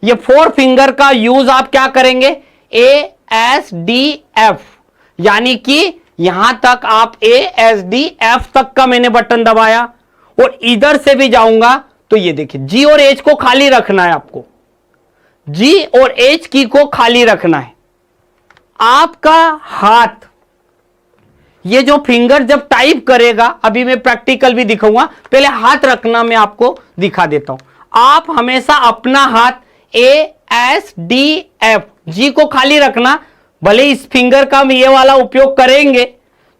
ये 4 फिंगर का यूज आप क्या करेंगे? ए एस डी एफ, यानी कि यहां तक आप ए एस डी एफ तक का मैंने बटन दबाया, और इधर से भी जाऊंगा तो ये देखिए जी और एच को खाली रखना है आपको, जी और एच की को खाली रखना है। आपका हाथ, ये जो फिंगर जब टाइप करेगा, अभी मैं प्रैक्टिकल भी दिखाऊंगा, पहले हाथ रखना मैं आपको दिखा देता हूं। आप हमेशा अपना हाथ ए एस डी एफ, जी को खाली रखना। भले इस फिंगर का हम ये वाला उपयोग करेंगे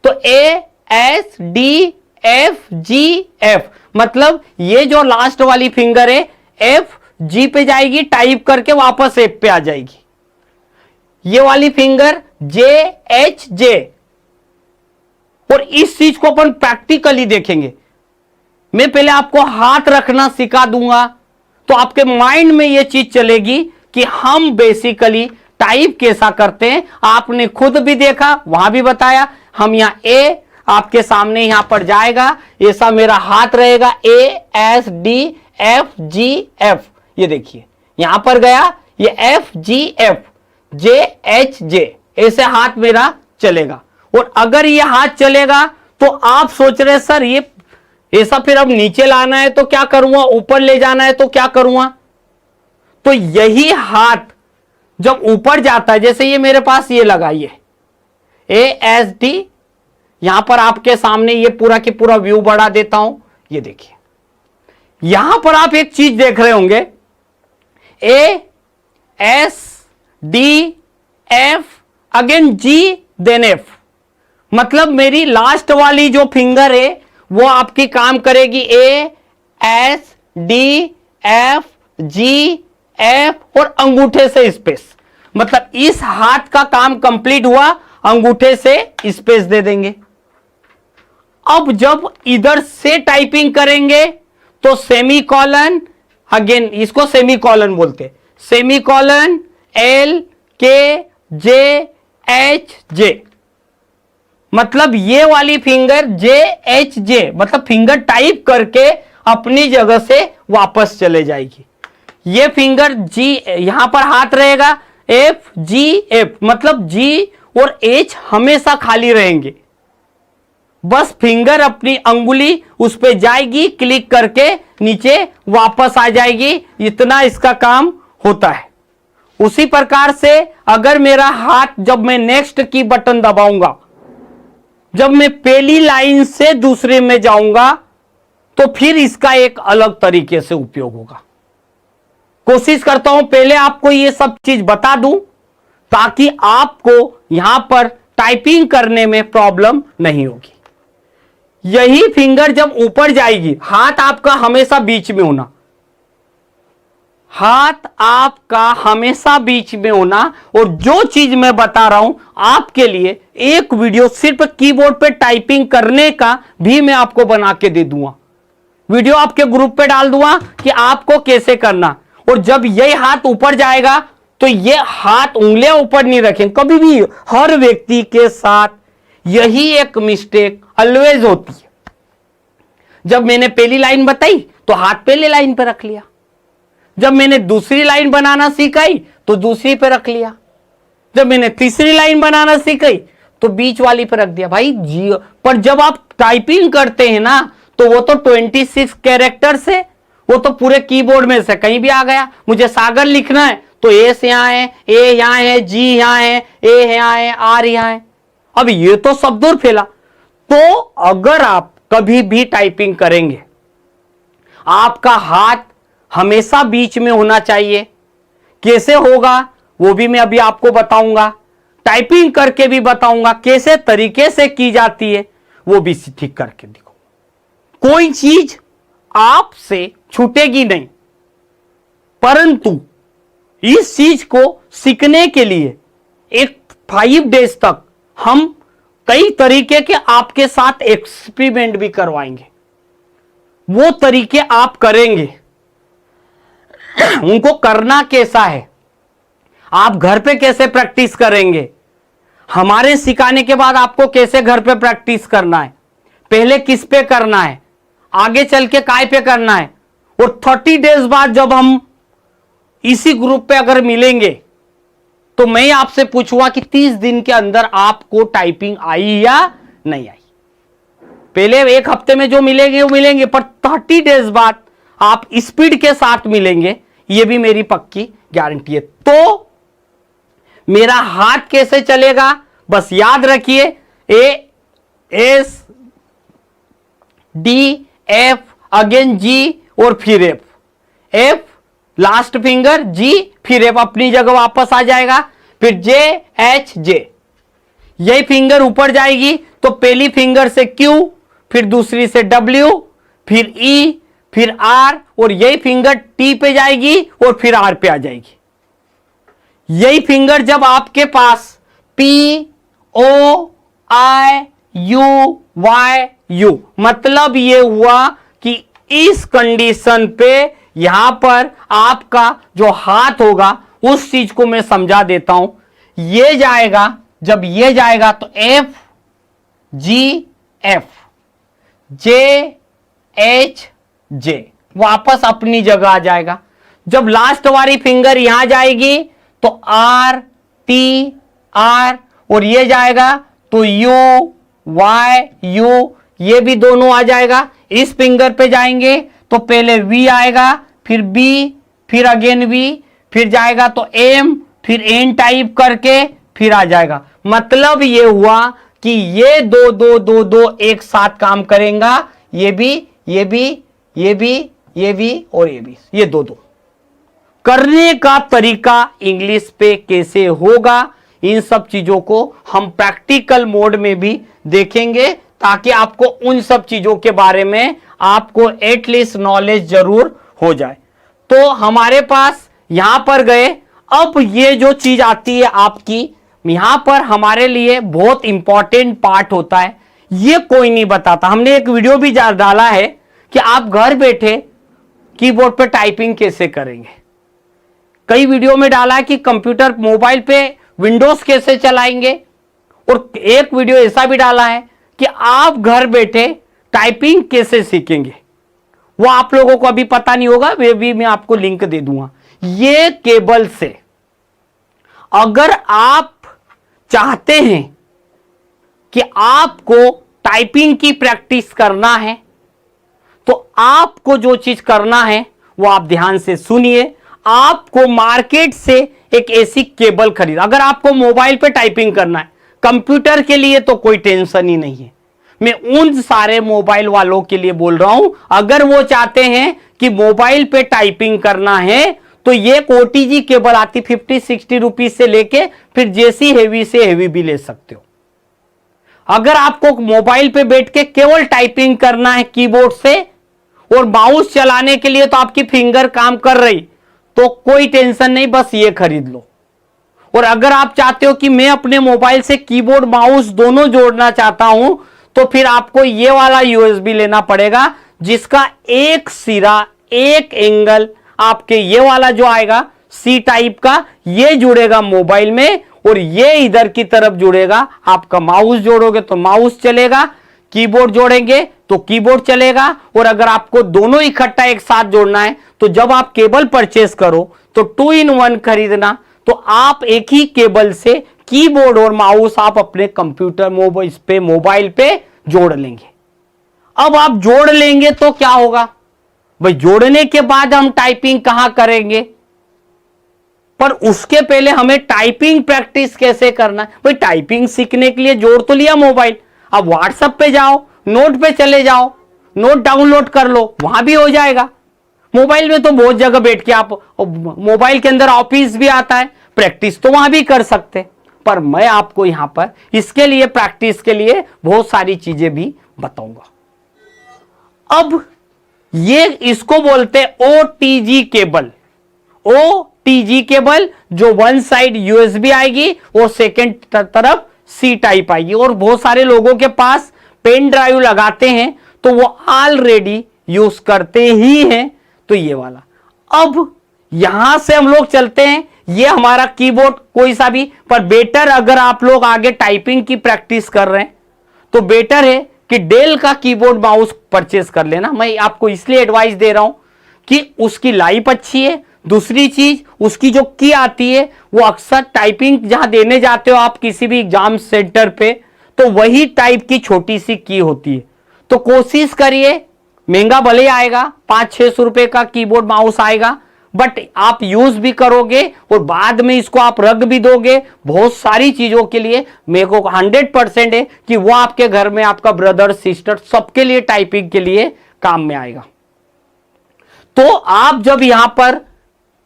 तो ए S D F G F, मतलब ये जो लास्ट वाली फिंगर है एफ जी पे जाएगी, टाइप करके वापस एफ पे आ जाएगी। ये वाली फिंगर जे एच जे, और इस चीज को अपन प्रैक्टिकली देखेंगे। मैं पहले आपको हाथ रखना सिखा दूंगा, तो आपके माइंड में यह चीज चलेगी कि हम बेसिकली टाइप कैसा करते हैं। आपने खुद भी देखा, वहां भी बताया। हम यहां ए आपके सामने यहां पर जाएगा, ऐसा मेरा हाथ रहेगा, ए S D F G F. ये देखिए यहां पर गया, ये एफ जी एफ, जे एच जे, ऐसे हाथ मेरा चलेगा। और अगर ये हाथ चलेगा तो आप सोच रहे सर ये ऐसा, फिर अब नीचे लाना है तो क्या करूंगा, ऊपर ले जाना है तो क्या करूंगा? तो यही हाथ जब ऊपर जाता है, जैसे ये मेरे पास ये लगाइए ए एस डी, यहां पर आपके सामने ये पूरा की पूरा व्यू बढ़ा देता हूं। ये देखिए यहां पर आप एक चीज देख रहे होंगे, A S D F, again G then F, मतलब मेरी लास्ट वाली जो फिंगर है वो आपकी काम करेगी ए S D F G F और अंगूठे से स्पेस, मतलब इस हाथ का काम कंप्लीट हुआ, अंगूठे से स्पेस दे देंगे। अब जब इधर से टाइपिंग करेंगे तो सेमी कॉलन, अगेन इसको सेमी कॉलन बोलते, semi colon L K J H जे, मतलब ये वाली फिंगर जे एच जे, मतलब फिंगर टाइप करके अपनी जगह से वापस चले जाएगी। ये फिंगर जी, यहां पर हाथ रहेगा एफ जी एफ, मतलब जी और एच हमेशा खाली रहेंगे, बस फिंगर अपनी अंगुली उस पे जाएगी, क्लिक करके नीचे वापस आ जाएगी, इतना इसका काम होता है। उसी प्रकार से अगर मेरा हाथ, जब मैं नेक्स्ट की बटन दबाऊंगा, जब मैं पहली लाइन से दूसरे में जाऊंगा तो फिर इसका एक अलग तरीके से उपयोग होगा। कोशिश करता हूं पहले आपको ये सब चीज बता दूं ताकि आपको यहां पर टाइपिंग करने में प्रॉब्लम नहीं होगी। यही फिंगर जब ऊपर जाएगी, हाथ आपका हमेशा बीच में होना, हाथ आपका हमेशा बीच में होना, और जो चीज मैं बता रहा हूं आपके लिए एक वीडियो सिर्फ कीबोर्ड पे टाइपिंग करने का भी मैं आपको बना के दे दूंगा, वीडियो आपके ग्रुप पे डाल दूंगा कि आपको कैसे करना। और जब यही हाथ ऊपर जाएगा तो ये हाथ, उंगलियां ऊपर नहीं रखें कभी भी। हर व्यक्ति के साथ यही एक मिस्टेक ऑलवेज होती है। जब मैंने पहली लाइन बताई तो हाथ पहले लाइन पे रख लिया, जब मैंने दूसरी लाइन बनाना सिखाई तो दूसरी पे रख लिया, जब मैंने तीसरी लाइन बनाना सिखाई तो बीच वाली पे रख दिया। भाई जी, पर जब आप टाइपिंग करते हैं ना तो वो तो 26 कैरेक्टर से, वो तो पूरे कीबोर्ड में से कहीं भी आ गया। मुझे सागर लिखना है तो एस यहां है, ए यहां है, जी यहां है, ए यहां है, आर यहां है। अब ये तो सब दूर फैला। तो अगर आप कभी भी टाइपिंग करेंगे, आपका हाथ हमेशा बीच में होना चाहिए। कैसे होगा वो भी मैं अभी आपको बताऊंगा, टाइपिंग करके भी बताऊंगा कैसे तरीके से की जाती है, वो भी ठीक करके दिखो। कोई चीज आपसे छूटेगी नहीं, परंतु इस चीज को सीखने के लिए एक 5 डेज तक हम कई तरीके के आपके साथ एक्सपेरिमेंट भी करवाएंगे। वो तरीके आप करेंगे, उनको करना कैसा है, आप घर पे कैसे प्रैक्टिस करेंगे, हमारे सिखाने के बाद आपको कैसे घर पे प्रैक्टिस करना है, पहले किस पे करना है, आगे चल के काय पे करना है, और 30 डेज बाद जब हम इसी ग्रुप पे अगर मिलेंगे तो मैं आपसे पूछूंगा कि 30 दिन के अंदर आपको टाइपिंग आई या नहीं आई। पहले एक हफ्ते में जो मिलेंगे वो मिलेंगे, पर 30 डेज बाद आप स्पीड के साथ मिलेंगे, ये भी मेरी पक्की गारंटी है। तो मेरा हाथ कैसे चलेगा, बस याद रखिए, A S D F, again G और फिर F, F last finger, G फिर एफ अपनी जगह वापस आ जाएगा, फिर जे एच जे, यही फिंगर ऊपर जाएगी तो पहली फिंगर से क्यू, फिर दूसरी से डब्ल्यू, फिर ई, फिर आर, और यही फिंगर टी पे जाएगी और फिर आर पे आ जाएगी। यही फिंगर जब आपके पास P O I U Y U, मतलब ये हुआ कि इस कंडीशन पे यहां पर आपका जो हाथ होगा उस चीज को मैं समझा देता हूं। ये जाएगा, जब ये जाएगा तो एफ जी एफ, जे एच जे, वापस अपनी जगह आ जाएगा। जब लास्ट वाली फिंगर यहां जाएगी तो आर टी आर, और ये जाएगा तो यू वाई यू, ये भी दोनों आ जाएगा। इस फिंगर पे जाएंगे तो पहले वी आएगा, फिर बी, फिर अगेन वी, फिर जाएगा तो एम, फिर एन टाइप करके फिर आ जाएगा। मतलब ये हुआ कि ये दो दो दो दो एक साथ काम करेगा, ये भी ये भी ये भी ये भी और ये भी, ये दो दो। करने का तरीका इंग्लिश पे कैसे होगा, इन सब चीजों को हम प्रैक्टिकल मोड में भी देखेंगे, ताकि आपको उन सब चीजों के बारे में आपको एटलीस्ट नॉलेज जरूर हो जाए। तो हमारे पास यहां पर गए। अब ये जो चीज आती है आपकी, यहां पर हमारे लिए बहुत इंपॉर्टेंट पार्ट होता है, ये कोई नहीं बताता। हमने एक वीडियो भी डाला है कि आप घर बैठे कीबोर्ड पे टाइपिंग कैसे करेंगे। कई वीडियो में डाला है कि कंप्यूटर मोबाइल पे विंडोज कैसे चलाएंगे, और एक वीडियो ऐसा भी डाला है कि आप घर बैठे टाइपिंग कैसे सीखेंगे। वो आप लोगों को अभी पता नहीं होगा, वे भी मैं आपको लिंक दे दूंगा। ये केबल से अगर आप चाहते हैं कि आपको टाइपिंग की प्रैक्टिस करना है, तो आपको जो चीज करना है वो आप ध्यान से सुनिए। आपको मार्केट से एक ऐसी केबल खरीद, अगर आपको मोबाइल पे टाइपिंग करना है, कंप्यूटर के लिए तो कोई टेंशन ही नहीं है। मैं उन सारे मोबाइल वालों के लिए बोल रहा हूं, अगर वो चाहते हैं कि मोबाइल पे टाइपिंग करना है, तो ये ओटीजी केबल आती 50-60 रुपीज से लेके फिर जैसी हेवी से हेवी भी ले सकते हो। अगर आपको मोबाइल पे बैठ के केवल टाइपिंग करना है कीबोर्ड से, और माउस चलाने के लिए तो आपकी फिंगर काम कर रही, तो कोई टेंशन नहीं, बस ये खरीद लो। और अगर आप चाहते हो कि मैं अपने मोबाइल से कीबोर्ड माउस दोनों जोड़ना चाहता हूं, तो फिर आपको ये वाला यूएसबी लेना पड़ेगा, जिसका एक सिरा, एक एंगल आपके ये वाला जो आएगा सी टाइप का, ये जुड़ेगा मोबाइल में, और ये इधर की तरफ जुड़ेगा। आपका माउस जोड़ोगे तो माउस चलेगा, कीबोर्ड जोड़ेंगे तो कीबोर्ड चलेगा। और अगर आपको दोनों इकट्ठा एक साथ जोड़ना है, तो जब आप केबल परचेस करो तो 2-in-1 खरीदना, तो आप एक ही केबल से कीबोर्ड और माउस आप अपने कंप्यूटर मोबाइल पे जोड़ लेंगे। अब आप जोड़ लेंगे तो क्या होगा भाई, जोड़ने के बाद हम टाइपिंग कहां करेंगे, पर उसके पहले हमें टाइपिंग प्रैक्टिस कैसे करना है। भाई टाइपिंग सीखने के लिए जोड़ तो लिया मोबाइल, अब व्हाट्सएप पे जाओ, नोट पे चले जाओ, नोट डाउनलोड कर लो, वहां भी हो जाएगा। मोबाइल में तो बहुत जगह बैठ के आप, मोबाइल के अंदर ऑफिस भी आता है, प्रैक्टिस तो वहां भी कर सकते। पर मैं आपको यहां पर इसके लिए, प्रैक्टिस के लिए बहुत सारी चीजें भी बताऊंगा। अब ये इसको बोलते ओटीजी केबल। ओटीजी केबल जो वन साइड यूएसबी आएगी और सेकेंड तरफ सी टाइप आएगी। और बहुत सारे लोगों के पास पेन ड्राइव लगाते हैं, तो वो ऑलरेडी यूज करते ही हैं। तो ये वाला, अब यहां से हम लोग चलते हैं, ये हमारा कीबोर्ड कोई सा भी, पर बेटर अगर आप लोग आगे टाइपिंग की प्रैक्टिस कर रहे हैं, तो बेटर है कि डेल का कीबोर्ड माउस परचेस कर लेना। मैं आपको इसलिए एडवाइस दे रहा हूं कि उसकी लाइफ अच्छी है। दूसरी चीज, उसकी जो की आती है, वो अक्सर टाइपिंग जहां देने जाते हो आप किसी भी एग्जाम सेंटर पे, तो वही टाइप की छोटी सी की होती है। तो कोशिश करिए, महंगा भले आएगा, 500-600 रुपए का कीबोर्ड माउस आएगा, बट आप यूज भी करोगे और बाद में इसको आप रख भी दोगे बहुत सारी चीजों के लिए। मेरे को 100% है कि वो आपके घर में आपका ब्रदर सिस्टर सबके लिए टाइपिंग के लिए काम में आएगा। तो आप जब यहां पर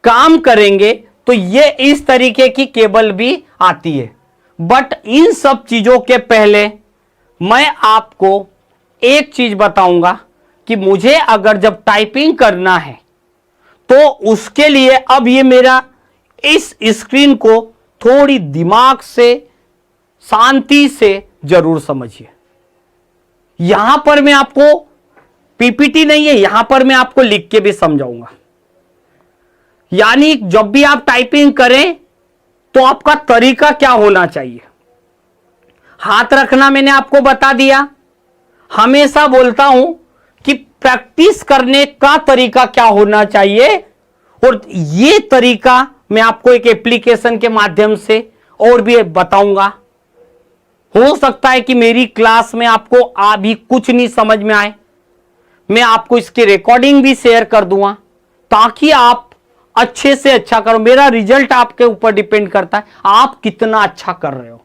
काम करेंगे तो ये इस तरीके की केबल भी आती है। बट इन सब चीजों के पहले मैं आपको एक चीज बताऊंगा कि मुझे अगर जब टाइपिंग करना है, तो उसके लिए अब ये मेरा इस स्क्रीन को थोड़ी दिमाग से, शांति से जरूर समझिए। यहां पर मैं आपको पीपीटी नहीं है, यहां पर मैं आपको लिख के भी समझाऊंगा। यानी जब भी आप टाइपिंग करें तो आपका तरीका क्या होना चाहिए। हाथ रखना मैंने आपको बता दिया। हमेशा बोलता हूं कि प्रैक्टिस करने का तरीका क्या होना चाहिए, और ये तरीका मैं आपको एक एप्लीकेशन के माध्यम से और भी बताऊंगा। हो सकता है कि मेरी क्लास में आपको अभी कुछ नहीं समझ में आए, मैं आपको इसकी रिकॉर्डिंग भी शेयर कर दूंगा, ताकि आप अच्छे से अच्छा करो। मेरा रिजल्ट आपके ऊपर डिपेंड करता है, आप कितना अच्छा कर रहे हो।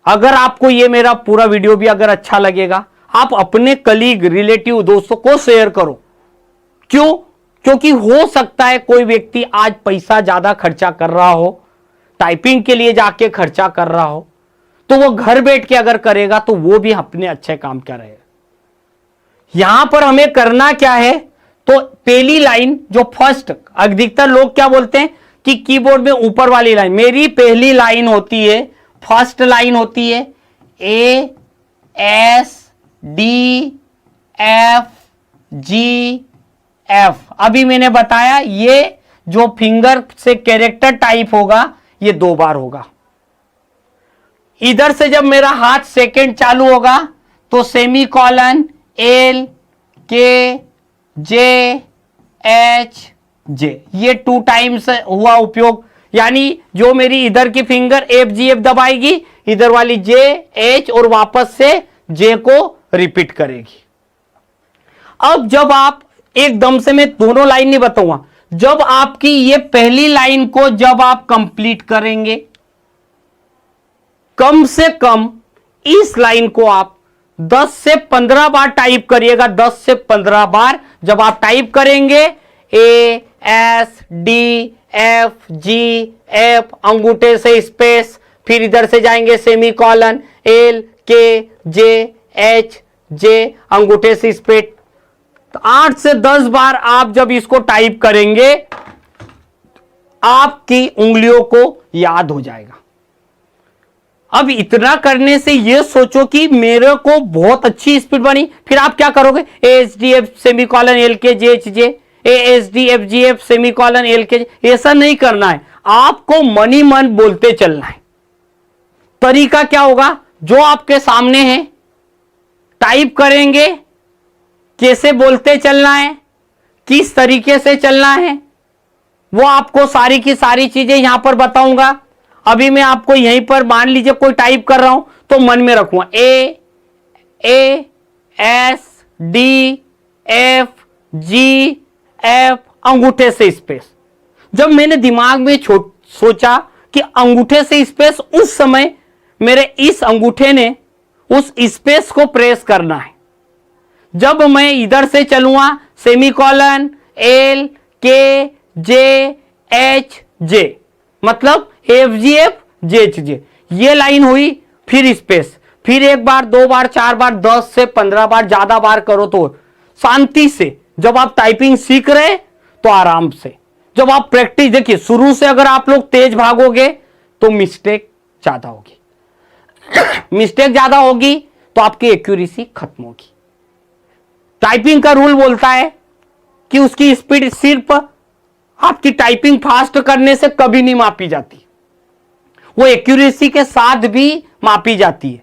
अगर आपको ये मेरा पूरा वीडियो भी अगर अच्छा लगेगा, आप अपने कलीग, रिलेटिव, दोस्तों को शेयर करो, क्यों? क्योंकि हो सकता है कोई व्यक्ति आज पैसा ज्यादा खर्चा कर रहा हो, टाइपिंग के लिए जाके खर्चा कर रहा हो, तो वो घर बैठ के अगर करेगा तो वो भी अपने अच्छे काम कर रहे हैं। यहां पर हमें करना क्या है, तो पहली लाइन जो फर्स्ट, अधिकतर लोग क्या बोलते हैं कि कीबोर्ड में ऊपर वाली लाइन, मेरी पहली लाइन होती है, फर्स्ट लाइन होती है ए S D F G F. अभी मैंने बताया ये जो फिंगर से कैरेक्टर टाइप होगा ये 2 बार होगा। इधर से जब मेरा हाथ सेकंड चालू होगा तो semi colon L K J H जे, ये 2 टाइम्स हुआ उपयोग। यानी जो मेरी इधर की फिंगर एफ जी एफ दबाएगी, इधर वाली जे एच और वापस से जे को रिपीट करेगी। अब जब आप एकदम से, मैं दोनों लाइन नहीं बताऊंगा, जब आपकी ये पहली लाइन को जब आप कंप्लीट करेंगे, कम से कम इस लाइन को आप 10 से 15 बार टाइप करिएगा। 10 से 15 बार जब आप टाइप करेंगे, ए S D F G F, अंगूठे से स्पेस, फिर इधर से जाएंगे semi colon L K J H जे, अंगूठे से स्पेस, तो 8 से 10 बार आप जब इसको टाइप करेंगे आपकी उंगलियों को याद हो जाएगा। अब इतना करने से ये सोचो कि मेरे को बहुत अच्छी स्पीड बनी, फिर आप क्या करोगे, S D F semicolon L K J H J, S D F G F semicolon L K, ऐसा नहीं करना है। आपको मन ही मन बोलते चलना है। तरीका क्या होगा, जो आपके सामने है टाइप करेंगे, कैसे बोलते चलना है, किस तरीके से चलना है, वो आपको सारी की सारी चीजें यहां पर बताऊंगा। अभी मैं आपको यहीं पर, मान लीजिए कोई टाइप कर रहा हूं तो मन में रखूंगा ए S D F G F, अंगूठे से स्पेस। जब मैंने दिमाग में सोचा कि अंगूठे से स्पेस, उस समय मेरे इस अंगूठे ने उस स्पेस को प्रेस करना है। जब मैं इधर से चलूंगा, semi colon L K J H जे, मतलब एफ जी एफ जे एच जे, ये लाइन हुई, फिर स्पेस, फिर 1 बार 2 बार 4 बार 10 से 15 बार, ज्यादा बार करो तो शांति से। जब आप टाइपिंग सीख रहे तो आराम से, जब आप प्रैक्टिस, देखिए शुरू से अगर आप लोग तेज भागोगे तो मिस्टेक ज्यादा होगी मिस्टेक ज्यादा होगी तो आपकी एक्यूरेसी खत्म होगी। टाइपिंग का रूल बोलता है कि उसकी स्पीड सिर्फ आपकी टाइपिंग फास्ट करने से कभी नहीं मापी जाती, वो एक्यूरेसी के साथ भी मापी जाती है।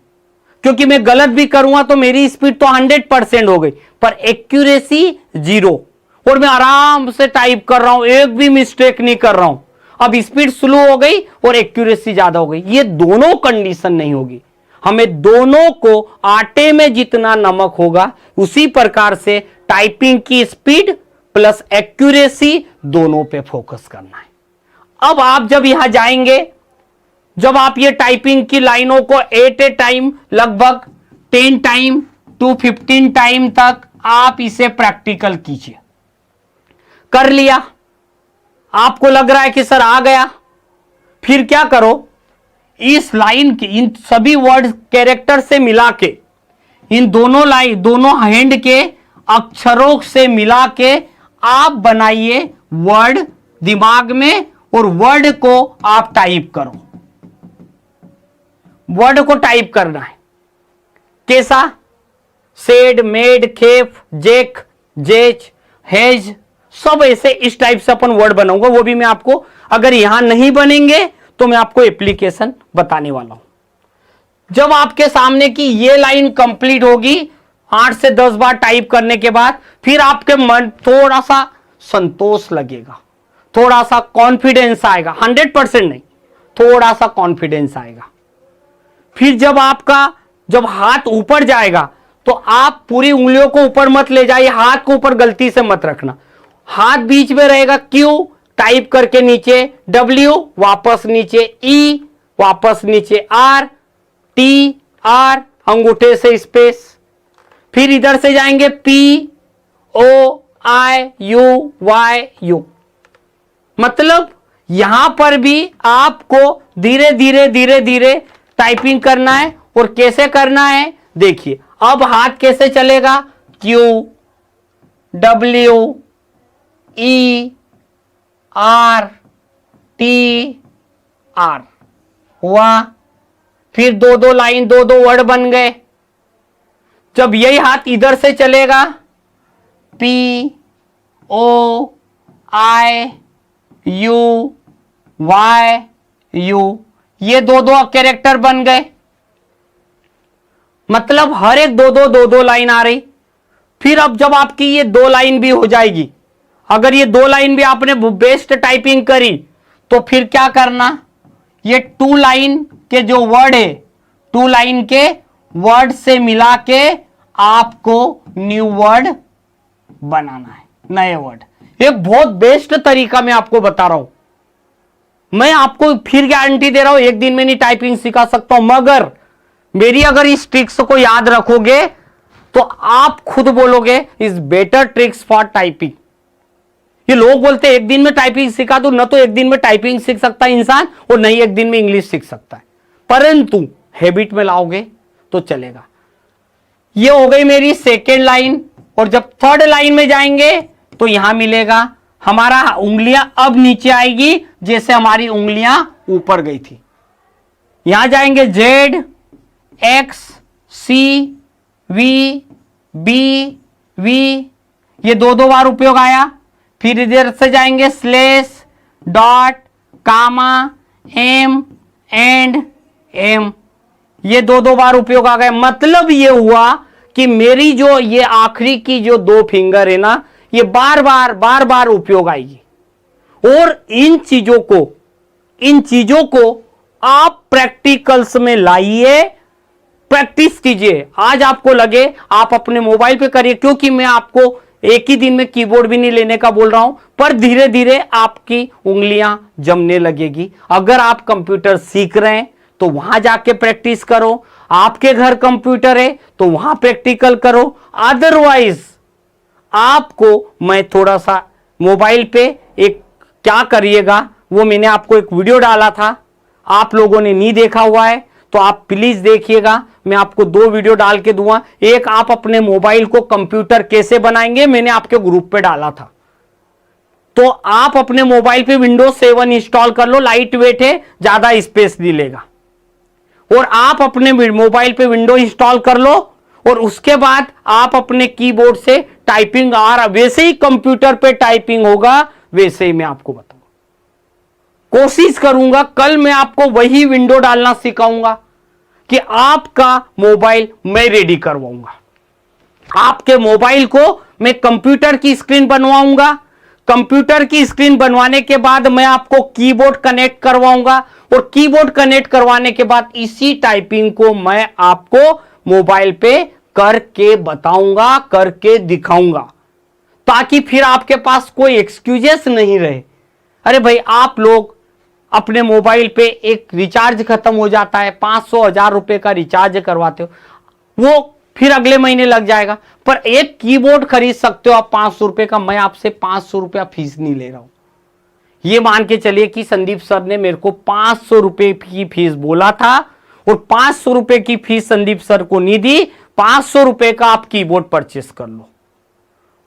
क्योंकि मैं गलत भी करूंगा तो मेरी स्पीड तो 100% हो गई, पर एक्यूरेसी 0, और मैं आराम से टाइप कर रहा हूं, एक भी मिस्टेक नहीं कर रहा हूं। अब स्पीड स्लो हो गई और एक्यूरेसी ज्यादा हो गई, ये दोनों कंडीशन नहीं होगी। हमें दोनों को, आटे में जितना नमक होगा उसी प्रकार से टाइपिंग की स्पीड प्लस एक्यूरेसी दोनों पे फोकस करना है। अब आप जब यहां जाएंगे, जब आप ये टाइपिंग की लाइनों को एट ए टाइम लगभग 10 टाइम टू 15 टाइम तक आप इसे प्रैक्टिकल कीजिए। कर लिया, आपको लग रहा है कि सर आ गया, फिर क्या करो, इस लाइन की, इन सभी वर्ड कैरेक्टर से मिला के, इन दोनों लाइन, दोनों हैंड के अक्षरों से मिला के आप बनाइए वर्ड दिमाग में, और वर्ड को आप टाइप करो। वर्ड को टाइप करना है कैसा, सेड, मेड, खेफ, जेक, जेच, हेज, सब ऐसे इस टाइप से अपन वर्ड बनाऊंगा। वो भी मैं आपको, अगर यहां नहीं बनेंगे तो मैं आपको एप्लीकेशन बताने वाला हूं। जब आपके सामने की ये लाइन कंप्लीट होगी 8 से 10 बार टाइप करने के बाद, फिर आपके मन थोड़ा सा संतोष लगेगा, थोड़ा सा कॉन्फिडेंस आएगा, 100% नहीं, थोड़ा सा कॉन्फिडेंस आएगा। फिर जब हाथ ऊपर जाएगा तो आप पूरी उंगलियों को ऊपर मत ले जाइए, हाथ को ऊपर गलती से मत रखना, हाथ बीच में रहेगा। क्यू टाइप करके नीचे W, वापस नीचे E, वापस नीचे R, T, R, अंगूठे से स्पेस, फिर इधर से जाएंगे P, O, IUYU। मतलब यहां पर भी आपको धीरे धीरे धीरे धीरे टाइपिंग करना है। और कैसे करना है देखिए, अब हाथ कैसे चलेगा, Q W E R T R हुआ। फिर दो दो लाइन, दो दो वर्ड बन गए। जब यही हाथ इधर से चलेगा, P O I U Y U, ये दो दो कैरेक्टर बन गए। मतलब हर एक दो दो लाइन आ रही। फिर अब जब आपकी ये दो लाइन भी हो जाएगी, अगर ये दो लाइन भी आपने बेस्ट टाइपिंग करी, तो फिर क्या करना, ये टू लाइन के जो वर्ड है, टू लाइन के वर्ड से मिला के आपको न्यू वर्ड बनाना है, नए वर्ड। एक बहुत बेस्ट तरीका मैं आपको बता रहा हूं। मैं आपको फिर गारंटी दे रहा हूं, एक दिन में नहीं टाइपिंग सिखा सकता हूं, मगर मेरी अगर इस ट्रिक्स को याद रखोगे तो आप खुद बोलोगे is better tricks for typing. ये लोग बोलते हैं एक दिन में टाइपिंग सिखा दो, न तो एक दिन में टाइपिंग सीख सकता है इंसान और नहीं एक दिन में इंग्लिश सीख सकता है, परंतु हैबिट में लाओगे तो चलेगा। ये हो गई मेरी सेकेंड लाइन। और जब थर्ड लाइन में जाएंगे तो यहां मिलेगा हमारा उंगलियां अब नीचे आएगी, जैसे हमारी उंगलियां ऊपर गई थी। यहां जाएंगे Z X C V B V, ये दो दो बार उपयोग आया। फिर इधर से जाएंगे slash dot comma M and M, ये दो दो बार उपयोग आ गए। मतलब ये हुआ कि मेरी जो ये आखिरी की जो दो फिंगर है ना, ये बार बार उपयोग आएगी। और इन चीजों को आप प्रैक्टिकल्स में लाइए, प्रैक्टिस कीजिए। आज आपको लगे आप अपने मोबाइल पे करिए, क्योंकि मैं आपको एक ही दिन में कीबोर्ड भी नहीं लेने का बोल रहा हूं, पर धीरे धीरे आपकी उंगलियां जमने लगेगी। अगर आप कंप्यूटर सीख रहे हैं तो वहां जाके प्रैक्टिस करो, आपके घर कंप्यूटर है तो वहां प्रैक्टिकल करो। अदरवाइज आपको मैं थोड़ा सा मोबाइल पे एक क्या करिएगा, वो मैंने आपको एक वीडियो डाला था, आप लोगों ने नहीं देखा हुआ है तो आप प्लीज देखिएगा। मैं आपको दो वीडियो डाल के दूंगा। एक आप अपने मोबाइल को कंप्यूटर कैसे बनाएंगे, मैंने आपके ग्रुप पे डाला था। तो आप अपने मोबाइल पे विंडोज 7 इंस्टॉल कर लो, लाइट वेट है, ज्यादा स्पेस नहीं लेगा। और आप अपने मोबाइल पे विंडो इंस्टॉल कर लो और उसके बाद आप अपने कीबोर्ड से टाइपिंग वैसे ही कंप्यूटर पे टाइपिंग होगा, वैसे ही मैं आपको बताऊंगा। कोशिश करूंगा कल मैं आपको वही विंडो डालना सिखाऊंगा कि आपका मोबाइल मैं रेडी करवाऊंगा। आपके मोबाइल को मैं कंप्यूटर की स्क्रीन बनवाऊंगा। कंप्यूटर की स्क्रीन बनवाने के बाद मैं आपको कीबोर्ड कनेक्ट करवाऊंगा और कीबोर्ड कनेक्ट करवाने के बाद इसी टाइपिंग को मैं आपको मोबाइल पे करके बताऊंगा, करके दिखाऊंगा, ताकि फिर आपके पास कोई एक्सक्यूजेस नहीं रहे। अरे भाई, आप लोग अपने मोबाइल पे एक रिचार्ज खत्म हो जाता है, 500-1000 रुपए का रिचार्ज करवाते हो, वो फिर अगले महीने लग जाएगा, पर एक कीबोर्ड खरीद सकते हो आप 500 रुपए का। मैं आपसे 500 रुपया फीस नहीं ले रहा हूं। ये मान के चलिए कि संदीप सर ने मेरे को 500 रुपए की फीस बोला था और 500 रुपए की फीस संदीप सर को नहीं दी। 500 रुपए का आप कीबोर्ड परचेस कर लो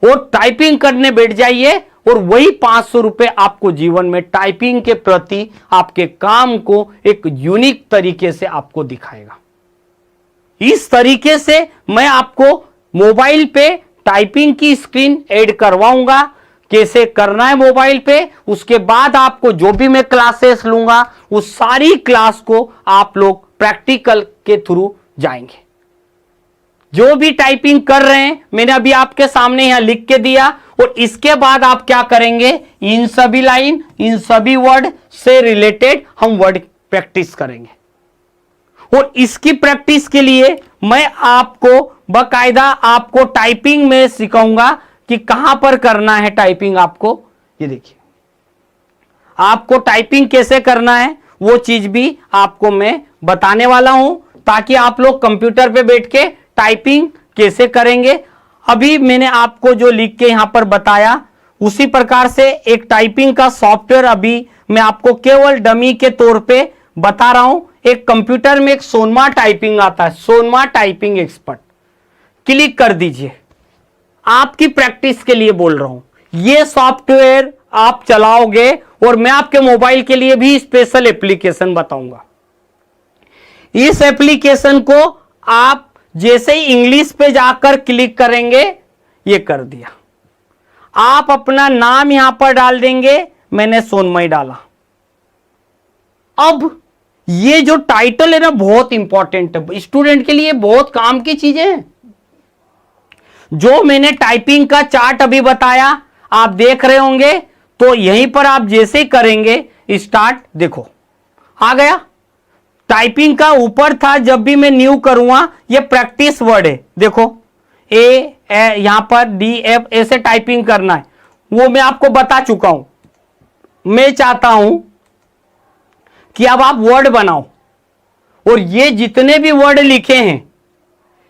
और टाइपिंग करने बैठ जाइए और वही 500 रुपए आपको जीवन में टाइपिंग के प्रति आपके काम को एक यूनिक तरीके से आपको दिखाएगा। इस तरीके से मैं आपको मोबाइल पे टाइपिंग की स्क्रीन ऐड करवाऊंगा, कैसे करना है मोबाइल पे। उसके बाद आपको जो भी मैं क्लासेस लूंगा उस सारी क्लास को आप लोग प्रैक्टिकल के थ्रू जाएंगे। जो भी टाइपिंग कर रहे हैं मैंने अभी आपके सामने यहां लिख के दिया, और इसके बाद आप क्या करेंगे, इन सभी लाइन, इन सभी वर्ड से रिलेटेड हम वर्ड प्रैक्टिस करेंगे। और इसकी प्रैक्टिस के लिए मैं आपको बकायदा आपको टाइपिंग में सिखाऊंगा कि कहां पर करना है टाइपिंग। आपको ये देखिए, आपको टाइपिंग कैसे करना है वो चीज भी आपको मैं बताने वाला हूं, ताकि आप लोग कंप्यूटर पे बैठ के टाइपिंग कैसे करेंगे। अभी मैंने आपको जो लिख के यहां पर बताया उसी प्रकार से एक टाइपिंग का सॉफ्टवेयर अभी मैं आपको केवल डमी के तौर पे बता रहा हूं। एक कंप्यूटर में एक सोनमा टाइपिंग आता है, सोनमा टाइपिंग एक्सपर्ट, क्लिक कर दीजिए। आपकी प्रैक्टिस के लिए बोल रहा हूं, यह सॉफ्टवेयर आप चलाओगे और मैं आपके मोबाइल के लिए भी स्पेशल एप्लीकेशन बताऊंगा। इस एप्लीकेशन को आप जैसे ही इंग्लिश पे जाकर क्लिक करेंगे, ये कर दिया, आप अपना नाम यहां पर डाल देंगे, मैंने सोनमय डाला। अब ये जो टाइटल है ना बहुत इंपॉर्टेंट है, स्टूडेंट के लिए बहुत काम की चीजें हैं। जो मैंने टाइपिंग का चार्ट अभी बताया आप देख रहे होंगे, तो यहीं पर आप जैसे ही करेंगे स्टार्ट, देखो आ गया। टाइपिंग का ऊपर था, जब भी मैं न्यू करूंगा ये प्रैक्टिस वर्ड है, देखो ए यहां पर डी एफ ऐसे टाइपिंग करना है, वो मैं आपको बता चुका हूं। मैं चाहता हूं कि अब आप वर्ड बनाओ और ये जितने भी वर्ड लिखे हैं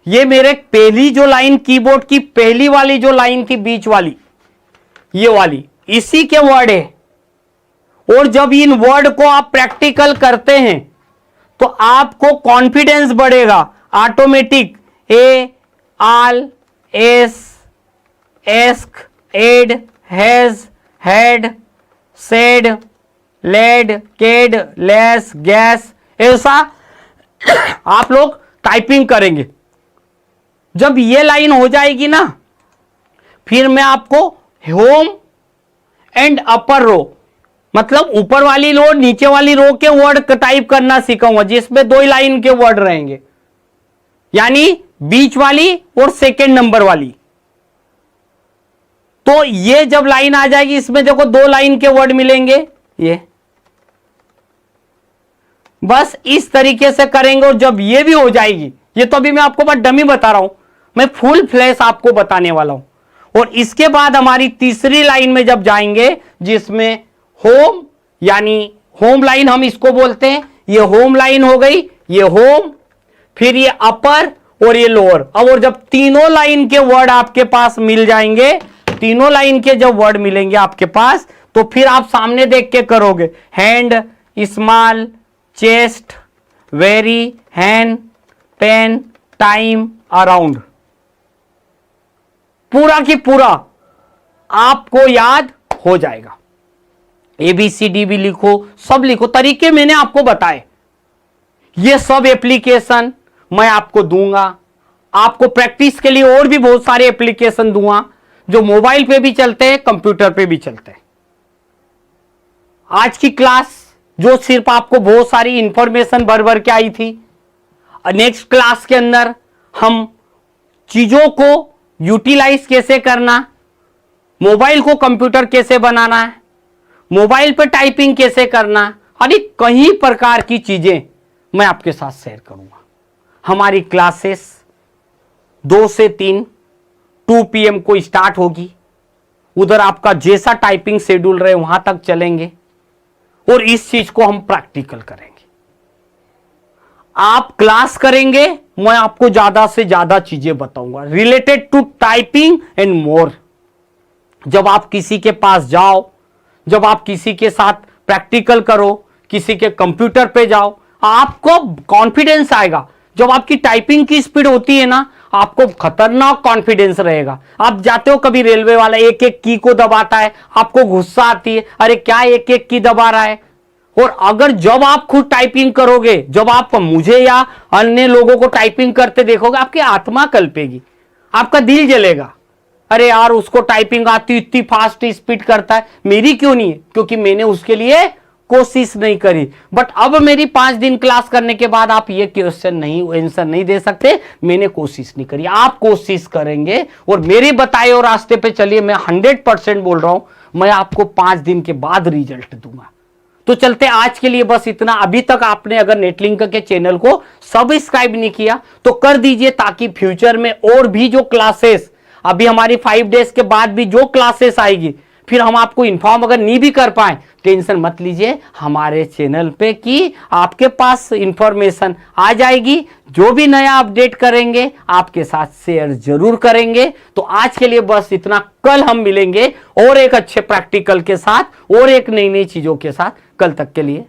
ये मेरे पहली जो लाइन कीबोर्ड की पहली वाली जो लाइन थी बीच वाली, ये वाली इसी के वर्ड है। और जब इन वर्ड को आप प्रैक्टिकल करते हैं तो आपको कॉन्फिडेंस बढ़ेगा automatic. A, all, as, ask, add, has, had, said, led, cad, less, gas, ऐसा आप लोग टाइपिंग करेंगे। जब ये लाइन हो जाएगी ना, फिर मैं आपको होम एंड अपर रो, मतलब ऊपर वाली रो नीचे वाली रो के वर्ड टाइप करना सिखाऊंगा, जिसमें 2 लाइन के वर्ड रहेंगे, यानी बीच वाली और सेकेंड नंबर वाली। तो ये जब लाइन आ जाएगी, इसमें देखो 2 लाइन के वर्ड मिलेंगे, ये बस इस तरीके से करेंगे। और जब ये भी हो जाएगी, ये तो अभी मैं आपको बस डमी बता रहा हूं, मैं फुल फ्लैश आपको बताने वाला हूं। और इसके बाद हमारी तीसरी लाइन में जब जाएंगे, जिसमें होम, यानी होम लाइन हम इसको बोलते हैं, ये होम लाइन हो गई, ये होम, फिर ये अपर और ये लोअर। अब और जब तीनों लाइन के वर्ड आपके पास मिल जाएंगे, तीनों लाइन के जब वर्ड मिलेंगे आपके पास, तो फिर आप सामने देख के करोगे, hand, small, chest, very, hand, pen, time, around, पूरा की पूरा आपको याद हो जाएगा। ABCD भी लिखो, सब लिखो, तरीके मैंने आपको बताए। ये सब एप्लीकेशन मैं आपको दूंगा। आपको प्रैक्टिस के लिए और भी बहुत सारे एप्लीकेशन दूंगा, जो मोबाइल पे भी चलते हैं, कंप्यूटर पे भी चलते हैं। आज की क्लास जो सिर्फ आपको बहुत सारी इंफॉर्मेशन भर भर के आई थी, नेक्स्ट क्लास के अंदर हम चीजों को यूटिलाइज कैसे करना, मोबाइल को कंप्यूटर कैसे बनाना है, मोबाइल पर टाइपिंग कैसे करना, अरे कई प्रकार की चीजें मैं आपके साथ शेयर करूंगा। हमारी क्लासेस 2 से 3 2 PM को स्टार्ट होगी। उधर आपका जैसा टाइपिंग शेड्यूल रहे वहां तक चलेंगे और इस चीज को हम प्रैक्टिकल करेंगे। आप क्लास करेंगे, मैं आपको ज्यादा से ज्यादा चीजें बताऊंगा related to typing and more. जब आप किसी के पास जाओ, जब आप किसी के साथ प्रैक्टिकल करो, किसी के कंप्यूटर पे जाओ, आपको कॉन्फिडेंस आएगा। जब आपकी टाइपिंग की स्पीड होती है ना, आपको खतरनाक कॉन्फिडेंस रहेगा। आप जाते हो, कभी रेलवे वाला एक एक की को दबाता है, आपको गुस्सा आती है, अरे क्या एक एक की दबा रहा है। और अगर जब आप खुद टाइपिंग करोगे, जब आप मुझे या अन्य लोगों को टाइपिंग करते देखोगे, आपकी आत्मा कल्पेगी, आपका दिल जलेगा, अरे यार उसको टाइपिंग आती, इतनी फास्ट स्पीड करता है, मेरी क्यों नहीं है? क्योंकि मैंने उसके लिए कोशिश नहीं करी। बट अब मेरी 5 दिन क्लास करने के बाद आप ये क्वेश्चन नहीं, आंसर नहीं दे सकते, मैंने कोशिश नहीं करी। आप कोशिश करेंगे और मेरे बताए और रास्ते पे चलिए, मैं 100% बोल रहा हूं, मैं आपको 5 दिन के बाद रिजल्ट दूंगा। तो चलते, आज के लिए बस इतना। अभी तक आपने अगर नेटलिंक के चैनल को सब्सक्राइब नहीं किया तो कर दीजिए, ताकि फ्यूचर में और भी जो क्लासेस, अभी हमारी 5 डेज के बाद भी जो क्लासेस आएगी, फिर हम आपको इन्फॉर्म अगर नहीं भी कर पाए, टेंशन मत लीजिए, हमारे चैनल पे कि आपके पास इंफॉर्मेशन आ जाएगी। जो भी नया अपडेट करेंगे आपके साथ शेयर जरूर करेंगे। तो आज के लिए बस इतना, कल हम मिलेंगे और एक अच्छे प्रैक्टिकल के साथ और एक नई नई चीजों के साथ। कल तक के लिए